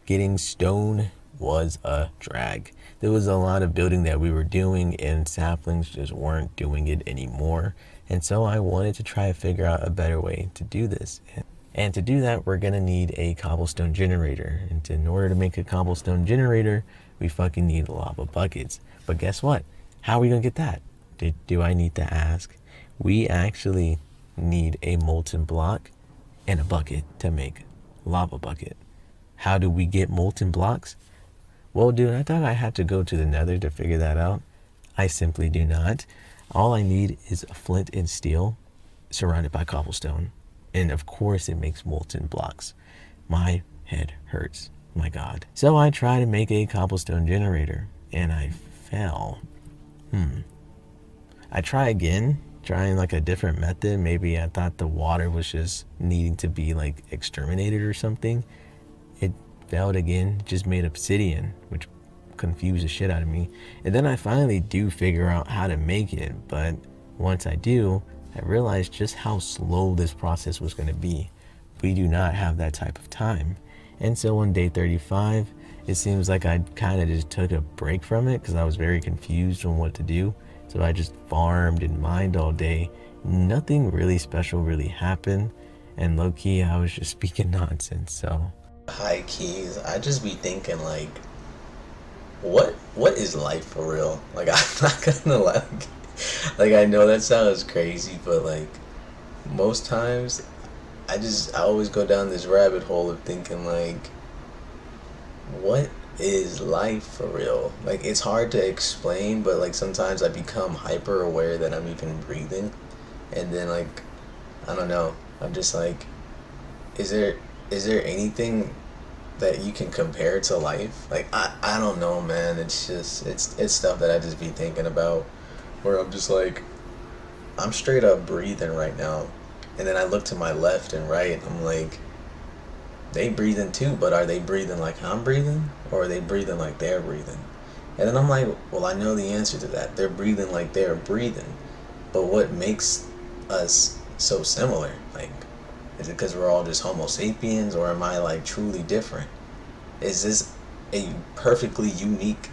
Getting stone was a drag. There was a lot of building that we were doing, and saplings just weren't doing it anymore. And so I wanted to try to figure out a better way to do this. And to do that, we're going to need a cobblestone generator. And in order to make a cobblestone generator, we fucking need lava buckets. But guess what? How are we going to get that? Do I need to ask? We actually need a molten block and a bucket to make lava bucket. How do we get molten blocks? Well, dude, I thought I had to go to the nether to figure that out. I simply do not. All I need is a flint and steel surrounded by cobblestone. And of course it makes molten blocks. My head hurts. My god. So I try to make a cobblestone generator, and I fail. I try again, trying like a different method. Maybe I thought the water was just needing to be like exterminated or something. It failed again, just made obsidian, which confused the shit out of me. And then I finally do figure out how to make it, but once I do, I realized just how slow this process was going to be. We do not have that type of time. And so on day 35, it seems like I kind of just took a break from it because I was very confused on what to do. So I just farmed and mined all day, nothing really special really happened, and low-key I was just speaking nonsense. So High keys, I just be thinking like, what is life for real? Like I'm not gonna like I know that sounds crazy, but like most times I always go down this rabbit hole of thinking like, what is life for real? Like it's hard to explain, but like sometimes I become hyper aware that I'm even breathing, and then like I don't know, I'm just like, is there anything that you can compare to life? Like I don't know, man. It's just it's stuff that I just be thinking about, where I'm just like, I'm straight up breathing right now, and then I look to my left and right, and I'm like, they breathing too, but are they breathing like I'm breathing, or are they breathing like they're breathing? And then I'm like, well, I know the answer to that. They're breathing like they're breathing, but what makes us so similar? Like, is it because we're all just Homo sapiens, or am I like truly different? Is this a perfectly unique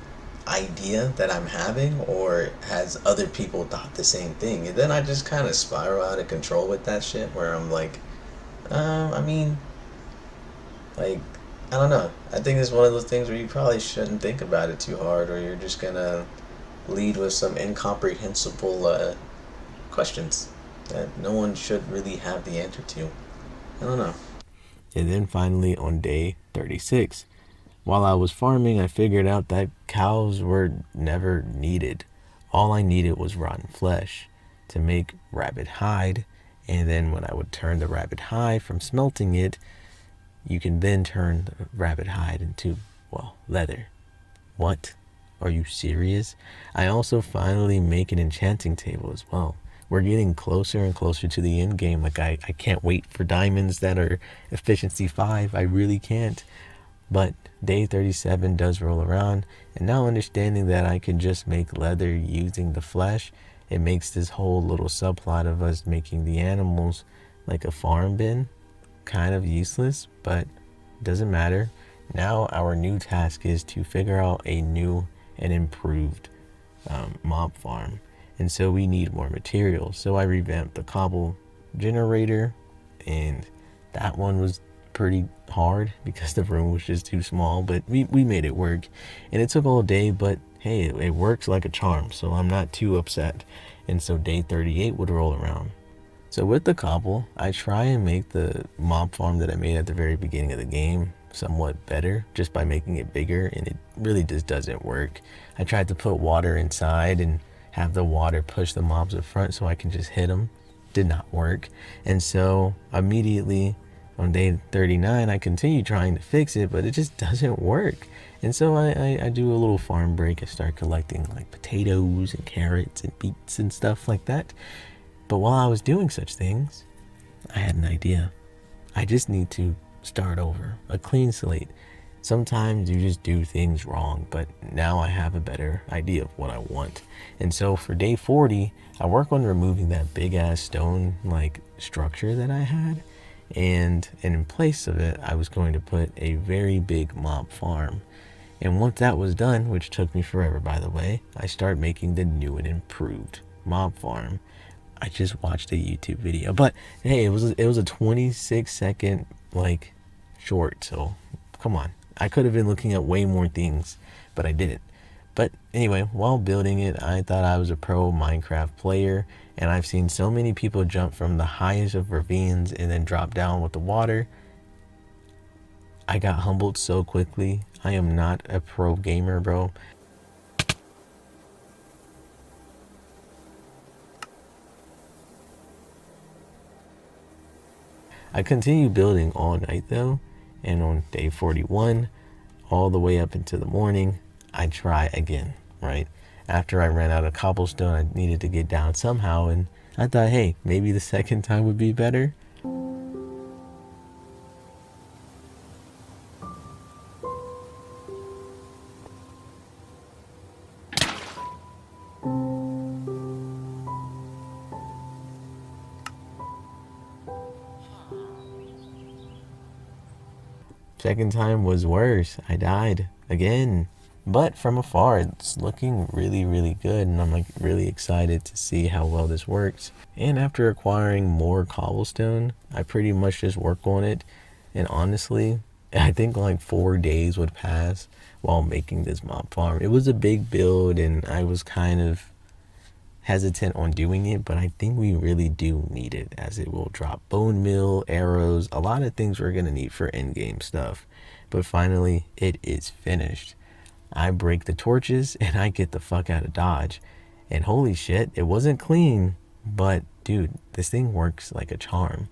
idea that I'm having, or has other people thought the same thing? And then I just kind of spiral out of control with that shit, where I'm like, I mean, like, I don't know. I think it's one of those things where you probably shouldn't think about it too hard, or you're just gonna lead with some incomprehensible questions that no one should really have the answer to. I don't know. and then finally on day 36, while I was farming, I figured out that cows were never needed. All I needed was rotten flesh to make rabbit hide, and then when I would turn the rabbit hide from smelting it, you can then turn the rabbit hide into, well, leather. What? Are you serious? I also finally make an enchanting table as well. We're getting closer and closer to the end game. Like I can't wait for diamonds that are efficiency 5. I really can't. But day 37 does roll around, and now understanding that I can just make leather using the flesh, it makes this whole little subplot of us making the animals like a farm bin kind of useless, but doesn't matter. Now our new task is to figure out a new and improved mob farm, and so we need more materials. So I revamped the cobble generator, and that one was pretty hard because the room was just too small, but we made it work, and it took all day, but hey, it works like a charm, so I'm not too upset. And so day 38 would roll around. So with the cobble, I try and make the mob farm that I made at the very beginning of the game somewhat better just by making it bigger, and it really just doesn't work. I tried to put water inside and have the water push the mobs up front so I can just hit them. Did not work. And so immediately on day 39, I continue trying to fix it, but it just doesn't work. And so I do a little farm break. I start collecting like potatoes and carrots and beets and stuff like that. But while I was doing such things, I had an idea. I just need to start over, a clean slate. Sometimes you just do things wrong, but now I have a better idea of what I want. And so for day 40, I work on removing that big ass stone like structure that I had. And in place of it, I was going to put a very big mob farm. And once that was done, which took me forever by the way, I started making the new and improved mob farm. I just watched a YouTube video, but hey, it was a 26-second like short, so come on. I could have been looking at way more things, but I didn't. But anyway, while building it, I thought I was a pro Minecraft player, and I've seen so many people jump from the highest of ravines and then drop down with the water. I got humbled so quickly. I am not a pro gamer, bro. I continued building all night though, and on day 41, all the way up into the morning, I try again, right? After I ran out of cobblestone, I needed to get down somehow, and I thought, hey, maybe the second time would be better. Second time was worse. I died again. But from afar, it's looking really, really good, and I'm like really excited to see how well this works. And after acquiring more cobblestone, I pretty much just work on it. And honestly, I think like 4 days would pass while making this mob farm. It was a big build, and I was kind of hesitant on doing it, but I think we really do need it, as it will drop bone meal, arrows, a lot of things we're gonna need for in-game stuff. But finally, it is finished. I break the torches and I get the fuck out of Dodge. And holy shit, it wasn't clean, but dude, this thing works like a charm.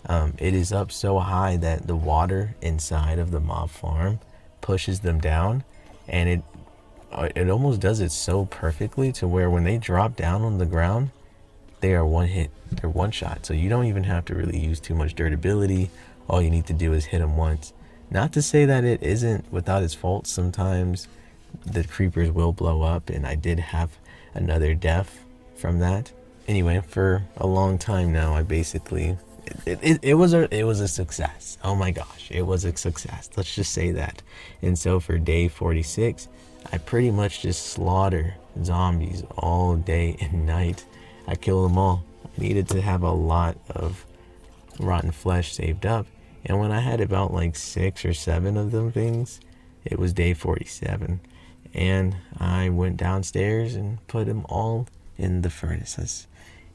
It is up so high that the water inside of the mob farm pushes them down, and it almost does it so perfectly to where when they drop down on the ground, they are one hit, they're one shot. So you don't even have to really use too much durability. All you need to do is hit them once. Not to say that it isn't without its faults. Sometimes the creepers will blow up, and I did have another death from that. Anyway, for a long time now, I basically it was a success. Oh my gosh, it was a success. Let's just say that. And so for day 46, I pretty much just slaughter zombies all day and night. I kill them all. I needed to have a lot of rotten flesh saved up. And when I had about like 6 or 7 of them things, it was day 47. And I went downstairs and put them all in the furnaces.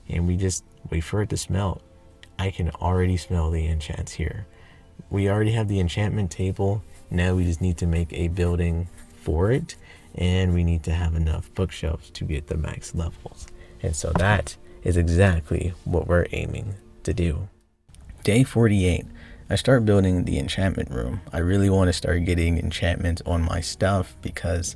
And we just wait for it to smelt. I can already smell the enchants here. We already have the enchantment table. Now we just need to make a building for it. And we need to have enough bookshelves to get the max levels. And so that is exactly what we're aiming to do. Day 48. I start building the enchantment room. I really want to start getting enchantments on my stuff because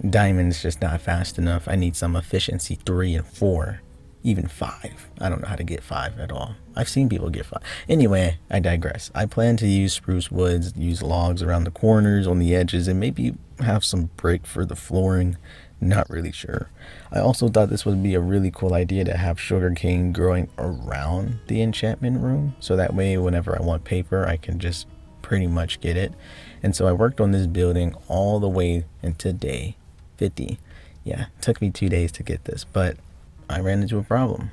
diamond's just not fast enough. I need some efficiency 3 and 4, even 5. I don't know how to get 5 at all. I've seen people get 5. Anyway, I digress. I plan to use spruce woods, use logs around the corners, on the edges, and maybe have some brick for the flooring. Not really sure. I also thought this would be a really cool idea to have sugarcane growing around the enchantment room, so that way whenever I want paper I can just pretty much get it. And so I worked on this building all the way into day 50. Yeah, it took me 2 days to get this, but I ran into a problem.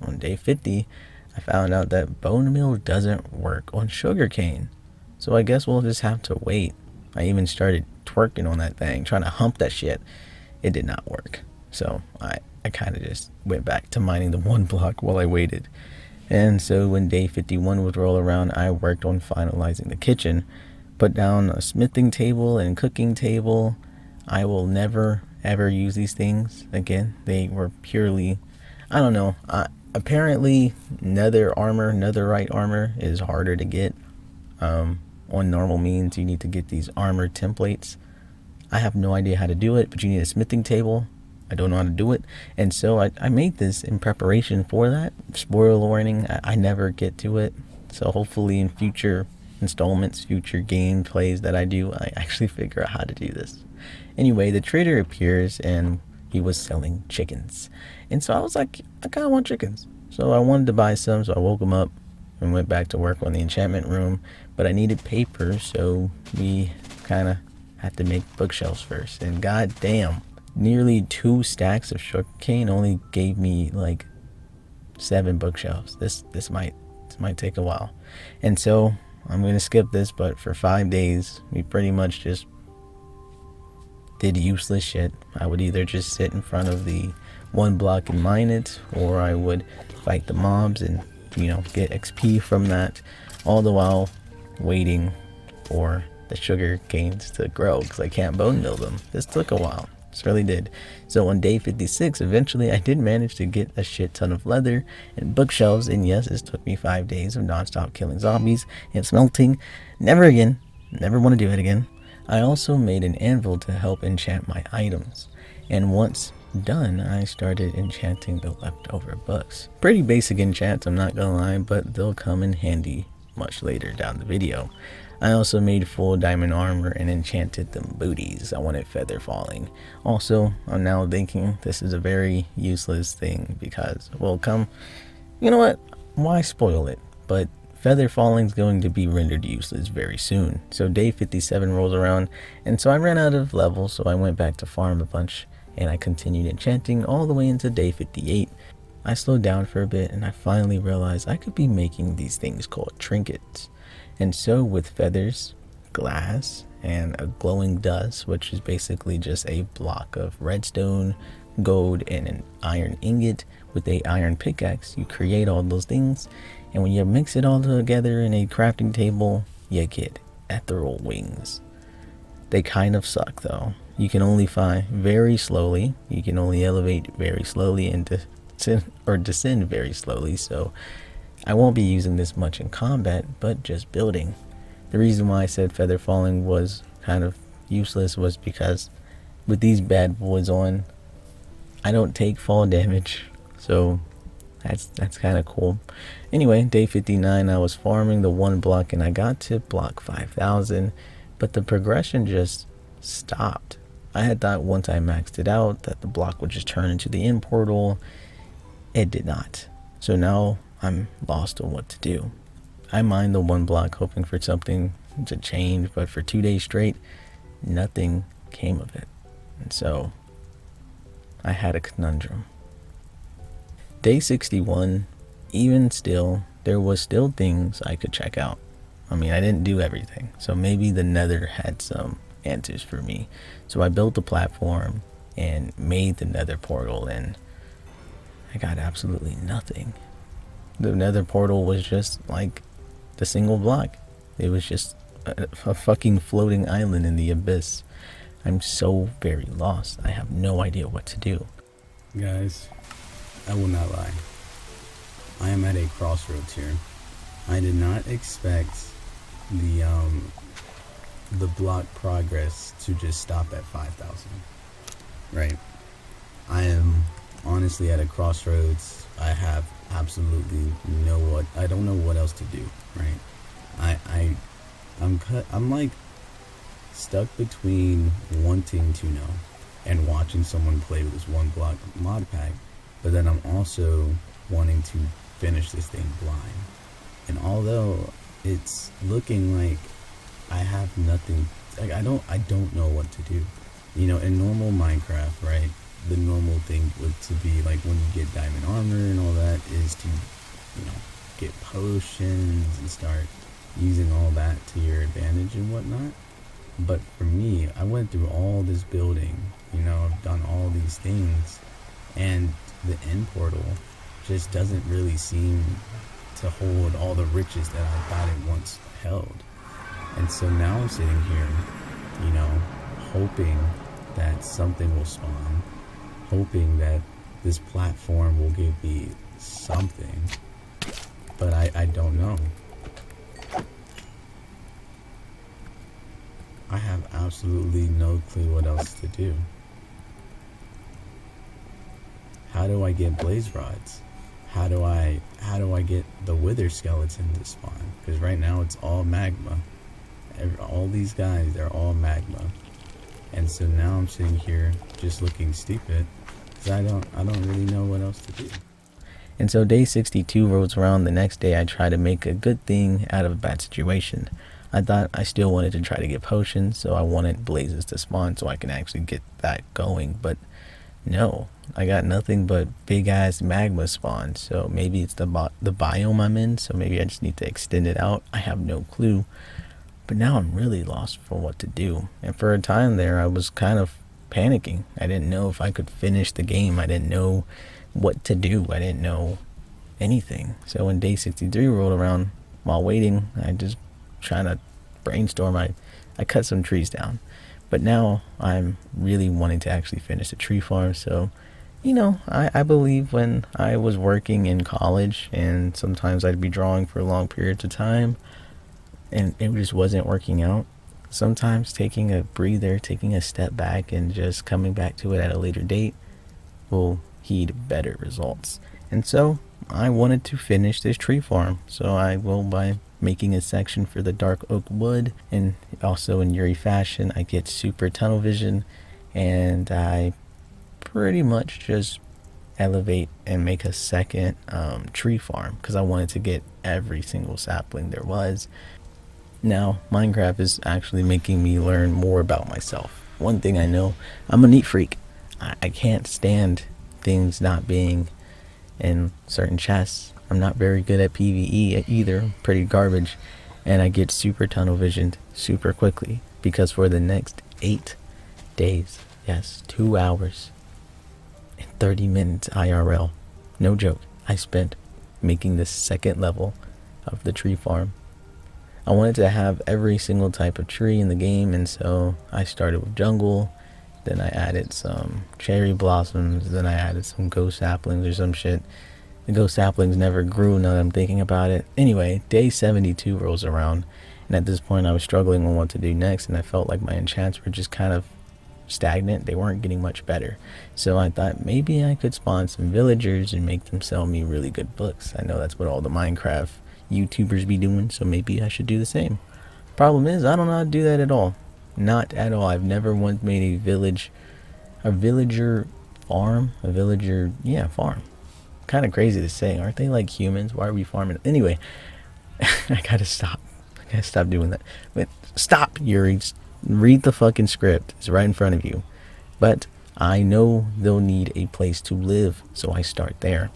On day 50 I found out that bone meal doesn't work on sugarcane, so I guess we'll just have to wait. I even started twerking on that thing, trying to hump that shit. It did not work. So I kind of just went back to mining the 1 block while I waited. And so when day 51 would roll around, I worked on finalizing the kitchen, put down a smithing table and cooking table. I will never ever use these things again. They were purely, I don't know. Apparently netherite armor is harder to get. On normal means, you need to get these armor templates. I have no idea how to do it, but you need a smithing table. I don't know how to do it. And so I made this in preparation for that. Spoiler warning, I never get to it. So hopefully in future installments, future gameplays that I do, I actually figure out how to do this. Anyway, the trader appears and he was selling chickens. And so I was like, I kind of want chickens. So I wanted to buy some, so I woke him up and went back to work on the enchantment room. But I needed paper, so we kind of had to make bookshelves first. And goddamn, nearly 2 stacks of sugarcane only gave me like 7 bookshelves. This might take a while. And so I'm gonna skip this, but for 5 days we pretty much just did useless shit. I would either just sit in front of the 1 block and mine it, or I would fight the mobs and, you know, get XP from that, all the while waiting for the sugar canes to grow because I can't bone mill them. This took a while. This really did. So on day 56, eventually I did manage to get a shit ton of leather and bookshelves, and yes, this took me 5 days of non-stop killing zombies and smelting. Never again. Never want to do it again. I also made an anvil to help enchant my items, and once done, I started enchanting the leftover books. Pretty basic enchants, I'm not gonna lie, but they'll come in handy much later down the video. I also made full diamond armor and enchanted them booties. I wanted feather falling. Also, I'm now thinking this is a very useless thing because, well, you know what? Why spoil it? But feather falling is going to be rendered useless very soon. So day 57 rolls around, and so I ran out of levels, so I went back to farm a bunch, and I continued enchanting all the way into day 58. I slowed down for a bit, and I finally realized I could be making these things called trinkets. And so with feathers, glass, and a glowing dust, which is basically just a block of redstone, gold, and an iron ingot with a iron pickaxe, you create all those things. And when you mix it all together in a crafting table, you get ethereal wings. They kind of suck though. You can only fly very slowly. You can only elevate very slowly and descend very slowly. So I won't be using this much in combat, but just building. The reason why I said feather falling was kind of useless was because with these bad boys on, I don't take fall damage. So that's kind of cool. Anyway, day 59, I was farming the one block and I got to block 5,000, but the progression just stopped. I had thought once I maxed it out that the block would just turn into the end portal. It did not. So now I'm lost on what to do. I mined the one block hoping for something to change, but for 2 days straight, nothing came of it. And so I had a conundrum. Day 61, even still, there was still things I could check out. I mean, I didn't do everything, so maybe the nether had some answers for me. So I built a platform and made the nether portal, and I got absolutely nothing. The nether portal was just like the single block. It was just a fucking floating island in the abyss. I'm so very lost. I have no idea what to do. Guys, I will not lie. I am at a crossroads here. I did not expect the block progress to just stop at 5,000. Right. I am honestly at a crossroads. I have absolutely I don't know what else to do, right? I'm like stuck between wanting to know and watching someone play with this one block mod pack, but then I'm also wanting to finish this thing blind. And although it's looking like I have nothing, like I don't know what to do. You know, in normal Minecraft, right? The normal thing would to be like when you get diamond armor and all that is to, you know, get potions and start using all that to your advantage and whatnot. But for me, I went through all this building, you know, I've done all these things, and the end portal just doesn't really seem to hold all the riches that I thought it once held. And so now I'm sitting here, you know, hoping that something will spawn, hoping that this platform will give me something, but I don't know. I have absolutely no clue what else to do. How do I get blaze rods? How do I get the wither skeleton to spawn? Because right now it's all magma. All these guys, they're all magma. And so now I'm sitting here just looking stupid because I don't really know what else to do. And so day 62 rolls around. The next day I try to make a good thing out of a bad situation. I thought I still wanted to try to get potions, so I wanted blazes to spawn so I can actually get that going. But no, I got nothing but big ass magma spawn. So maybe it's the biome I'm in, so maybe I just need to extend it out. I have no clue. But now I'm really lost for what to do. And for a time there, I was kind of panicking. I didn't know if I could finish the game. I didn't know what to do. I didn't know anything. So when day 63 rolled around, while waiting, I just trying to brainstorm. I cut some trees down. But now I'm really wanting to actually finish the tree farm. So, you know, I believe when I was working in college and sometimes I'd be drawing for long periods of time and it just wasn't working out, sometimes taking a breather, taking a step back and just coming back to it at a later date will heed better results. And so I wanted to finish this tree farm. So I will by making a section for the dark oak wood, and also in Yuri fashion I get super tunnel vision, and I pretty much just elevate and make a second tree farm because I wanted to get every single sapling there was. Now, Minecraft is actually making me learn more about myself. One thing I know, I'm a neat freak. I can't stand things not being in certain chests. I'm not very good at PvE either, pretty garbage. And I get super tunnel visioned super quickly because for the next 8 days, yes, 2 hours and 30 minutes IRL, no joke, I spent making the second level of the tree farm. I wanted to have every single type of tree in the game, and so I started with jungle, then I added some cherry blossoms, then I added some ghost saplings or some shit. The ghost saplings never grew now that I'm thinking about it. Anyway, day 72 rolls around, and at this point I was struggling on what to do next, and I felt like my enchants were just kind of stagnant. They weren't getting much better. So I thought maybe I could spawn some villagers and make them sell me really good books. I know that's what all the Minecraft YouTubers be doing, so maybe I should do the same. Problem is, I don't know how to do that at all. Not at all. I've never once made a villager farm, farm. Kind of crazy to say. Aren't they like humans? Why are we farming? Anyway, I gotta stop doing that. But stop, Yuri. Just read the fucking script. It's right in front of you. But I know they'll need a place to live, so I start there,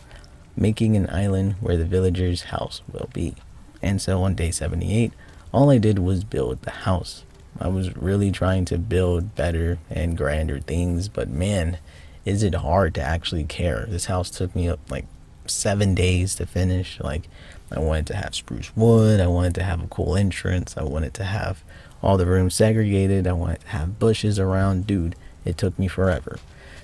making an island where the villager's house will be. And so on day 78, all I did was build the house. I was really trying to build better and grander things, but man, is it hard to actually care. This house took me up like 7 days to finish. Like, I wanted to have spruce wood, I wanted to have a cool entrance, I wanted to have all the rooms segregated, I wanted to have bushes around. Dude, it took me forever.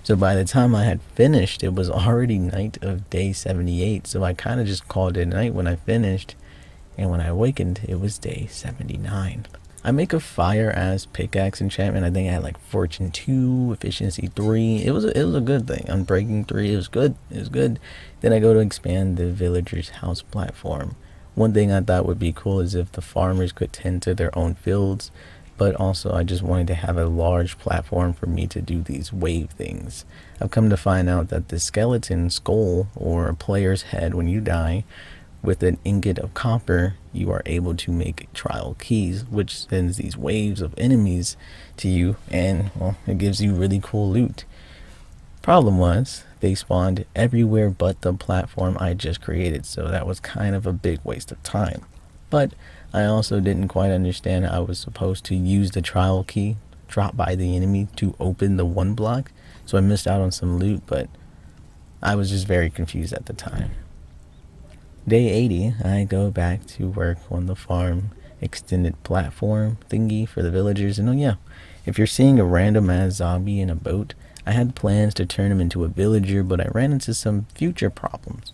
So by the time I had finished, it was already night of day 78. So I kind of just called it night when I finished. And when I awakened, it was day 79. I make a fire as pickaxe enchantment. I think I had like fortune 2, efficiency 3. It was a good thing. Unbreaking 3, it was good. Then I go to expand the villager's house platform. One thing I thought would be cool is if the farmers could tend to their own fields. But also I just wanted to have a large platform for me to do these wave things. I've come to find out that the skeleton skull, or a player's head when you die, with an ingot of copper, you are able to make trial keys, which sends these waves of enemies to you, and well, it gives you really cool loot. Problem was, they spawned everywhere but the platform I just created, so that was kind of a big waste of time. But I also didn't quite understand I was supposed to use the trial key dropped by the enemy to open the one block, so I missed out on some loot, but I was just very confused at the time. Day 80, I go back to work on the farm extended platform thingy for the villagers, and oh yeah, if you're seeing a random ass zombie in a boat, I had plans to turn him into a villager, but I ran into some future problems.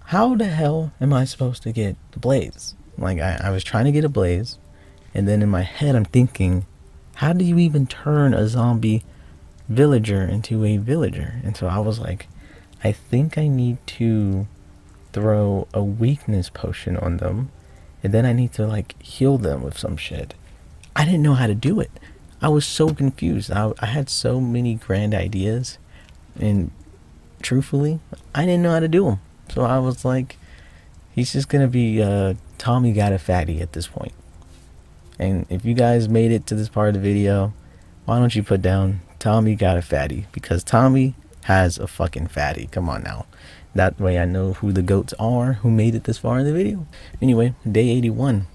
How the hell am I supposed to get the blaze? Like, I was trying to get a blaze, and then in my head I'm thinking, how do you even turn a zombie villager into a villager? And so I was like, I think I need to throw a weakness potion on them, and then I need to like heal them with some shit. I didn't know how to do it. I was so confused. I had so many grand ideas, and truthfully, I didn't know how to do them. So I was like, he's just gonna be Tommy got a fatty at this point. And if you guys made it to this part of the video, why don't you put down Tommy got a fatty? Because Tommy has a fucking fatty. Come on now. That way I know who the goats are who made it this far in the video. Anyway, day 81.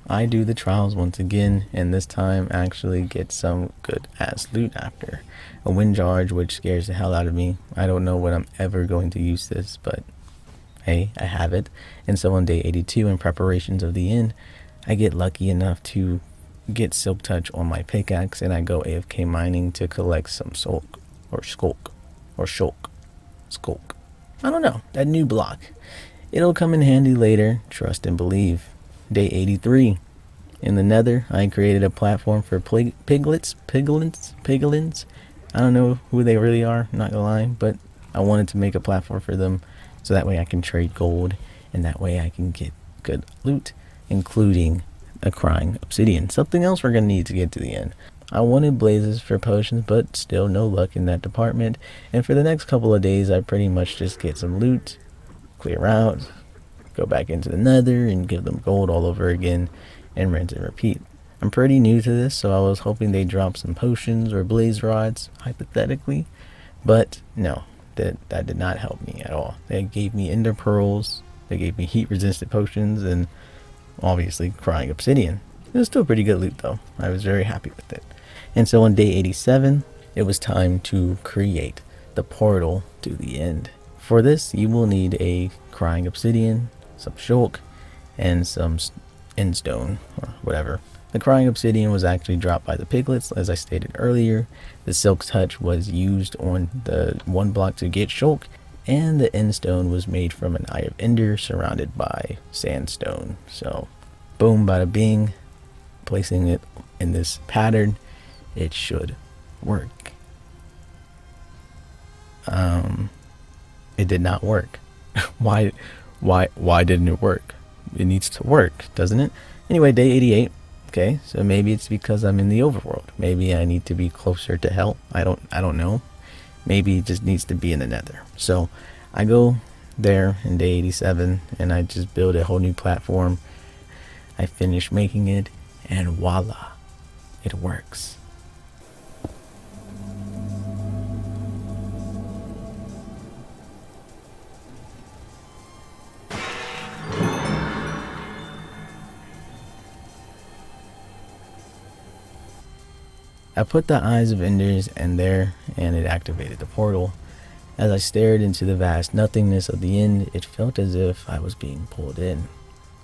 I do the trials once again, and this time actually get some good ass loot after. A wind charge, which scares the hell out of me. I don't know when I'm ever going to use this, but hey, I have it. And so on day 82, in preparations of the end, I get lucky enough to get silk touch on my pickaxe, and I go AFK mining to collect some skulk. I don't know, that new block. It'll come in handy later, trust and believe. Day 83. In the nether, I created a platform for piglins. I don't know who they really are, not gonna lie, but I wanted to make a platform for them so that way I can trade gold, and that way I can get good loot, including a crying obsidian. Something else we're gonna need to get to the end. I wanted blazes for potions, but still no luck in that department. And for the next couple of days, I pretty much just get some loot, clear out, go back into the nether and give them gold all over again, and rinse and repeat. I'm pretty new to this, so I was hoping they'd drop some potions or blaze rods, hypothetically. But no, that did not help me at all. They gave me ender pearls, they gave me heat resistant potions, and obviously crying obsidian. It was still pretty good loot though. I was very happy with it. And so on day 87, it was time to create the portal to the end. For this, you will need a crying obsidian, some shulk, and some endstone or whatever. The crying obsidian was actually dropped by the piglets, as I stated earlier. The silk touch was used on the one block to get shulk, and the endstone was made from an eye of ender surrounded by sandstone. So boom, bada bing, placing it in this pattern, it should work. It did not work. Why didn't it work? It needs to work, doesn't it? Anyway, day 88. Okay, so maybe it's because I'm in the overworld. Maybe I need to be closer to hell. I don't know. Maybe it just needs to be in the nether. So I go there in day 87 and I just build a whole new platform. I finish making it and voila, it works. I put the eyes of enders in there and it activated the portal. As I stared into the vast nothingness of the end, it felt as if I was being pulled in,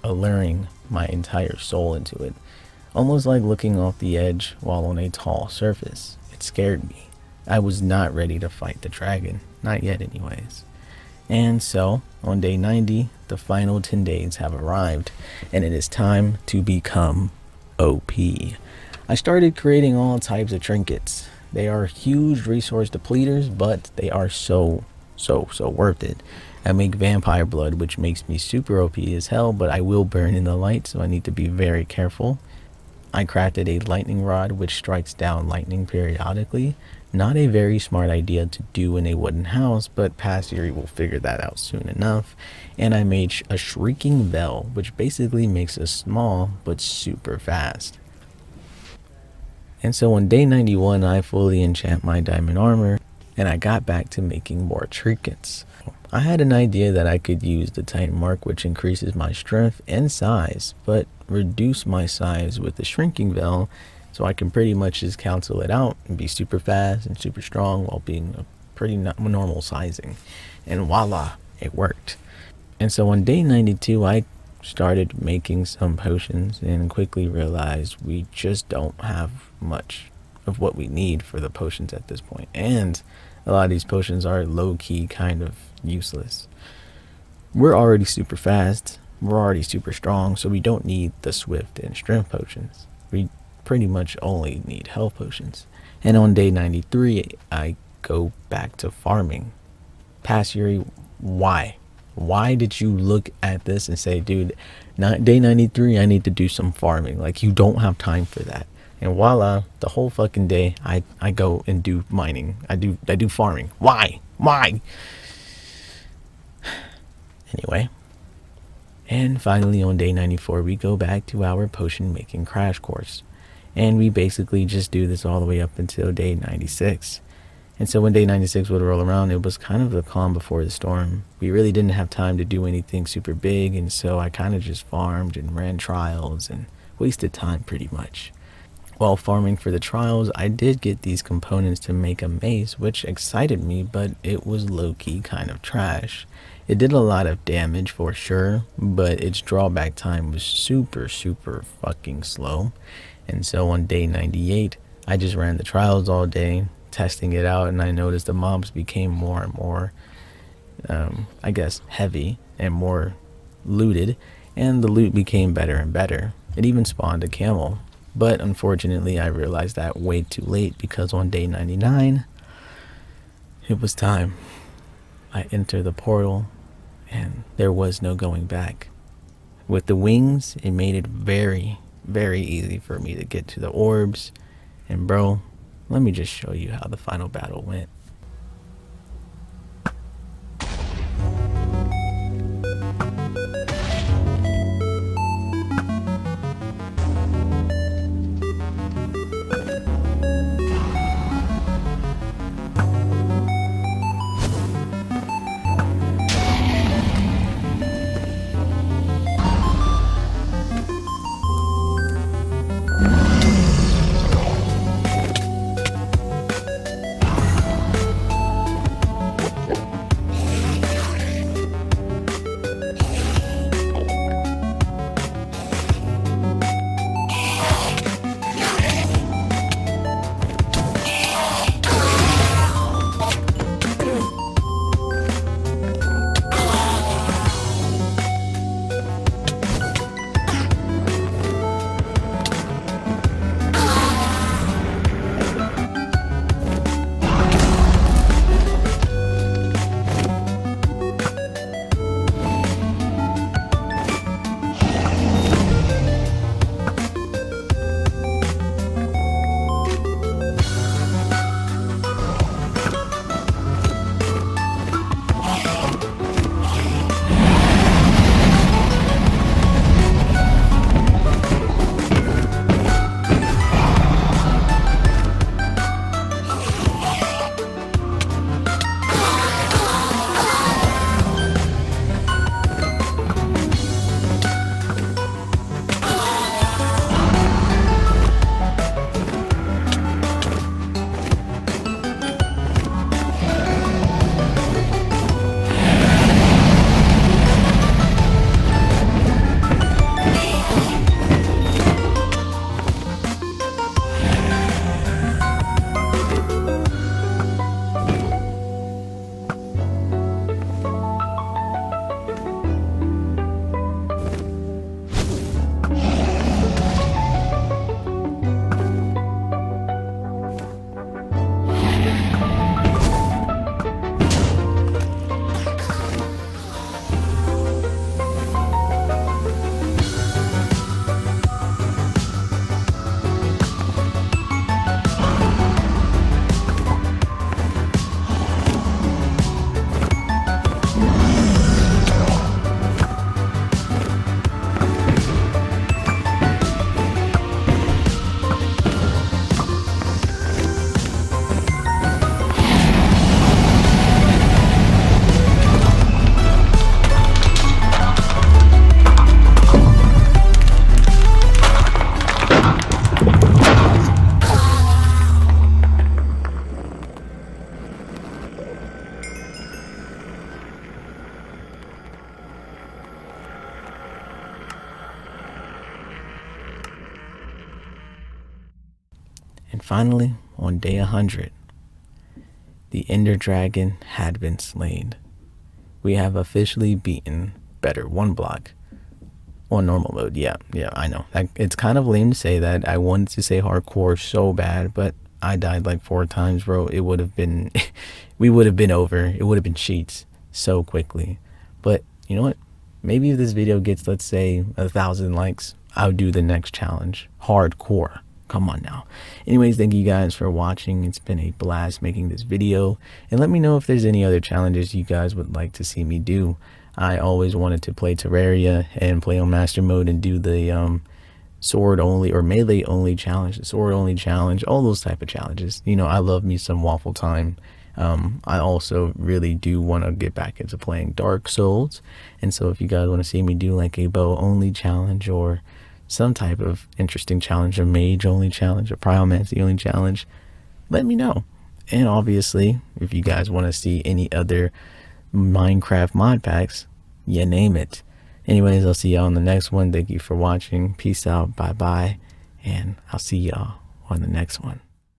alluring my entire soul into it, almost like looking off the edge while on a tall surface. It scared me. I was not ready to fight the dragon, not yet anyways. And so, on day 90, the final 10 days have arrived, and it is time to become OP. I started creating all types of trinkets. They are huge resource depleters, but they are so worth it. I make vampire blood, which makes me super OP as hell, but I will burn in the light, so I need to be very careful. I crafted a lightning rod, which strikes down lightning periodically. Not a very smart idea to do in a wooden house, but Passiri will figure that out soon enough. And I made a shrieking bell, which basically makes us small, but super fast. And so on day 91, I fully enchant my diamond armor, and I got back to making more trinkets. I had an idea that I could use the Titan Mark, which increases my strength and size, but reduce my size with the shrinking veil, so I can pretty much just cancel it out and be super fast and super strong while being a pretty normal sizing. And voila, it worked. And so on day 92, I started making some potions and quickly realized we just don't have much of what we need for the potions at this point. And a lot of these potions are low-key kind of useless. We're already super fast, we're already super strong, so we don't need the swift and strength potions. We pretty much only need health potions. And on day 93, I go back to farming. Passiri, why? Why did you look at this and say, dude, day 93, I need to do some farming? Like, you don't have time for that. And voila, the whole fucking day, I go and do mining. I do farming. Why? Anyway. And finally, on day 94, we go back to our potion making crash course. And we basically just do this all the way up until day 96. And so when day 96 would roll around, it was kind of the calm before the storm. We really didn't have time to do anything super big, and so I kind of just farmed and ran trials and wasted time pretty much. While farming for the trials, I did get these components to make a mace, which excited me, but it was low-key kind of trash. It did a lot of damage for sure, but its drawback time was super fucking slow. And so on day 98, I just ran the trials all day, testing it out, and I noticed the mobs became more and more I guess heavy and more looted, and the loot became better and better. It even spawned a camel, but unfortunately I realized that way too late, because on day 99 it was time. I entered the portal and there was no going back. With the wings, it made it very easy for me to get to the orbs And bro, let me just show you how the final battle went. And finally, on day 100, the Ender Dragon had been slain. We have officially beaten better one block on normal mode. Yeah, I know. It's kind of lame to say that. I wanted to say hardcore so bad, but I died like 4 times, bro. It would have been, we would have been over. It would have been cheats so quickly. But you know what? Maybe if this video gets, let's say, 1,000 likes, I'll do the next challenge. Hardcore. Come on now. Anyways, thank you guys for watching. It's been a blast making this video. And let me know if there's any other challenges you guys would like to see me do. I always wanted to play Terraria and play on Master Mode and do the sword only or melee only challenge, the sword only challenge, all those type of challenges. You know, I love me some Waffle Time. I also really do want to get back into playing Dark Souls. And so if you guys want to see me do like a bow only challenge or some type of interesting challenge, a mage only challenge, a pyromancy only challenge, let me know. And obviously, if you guys want to see any other Minecraft mod packs, you name it. Anyways, I'll see y'all on the next one. Thank you for watching. Peace out. Bye bye. And I'll see y'all on the next one.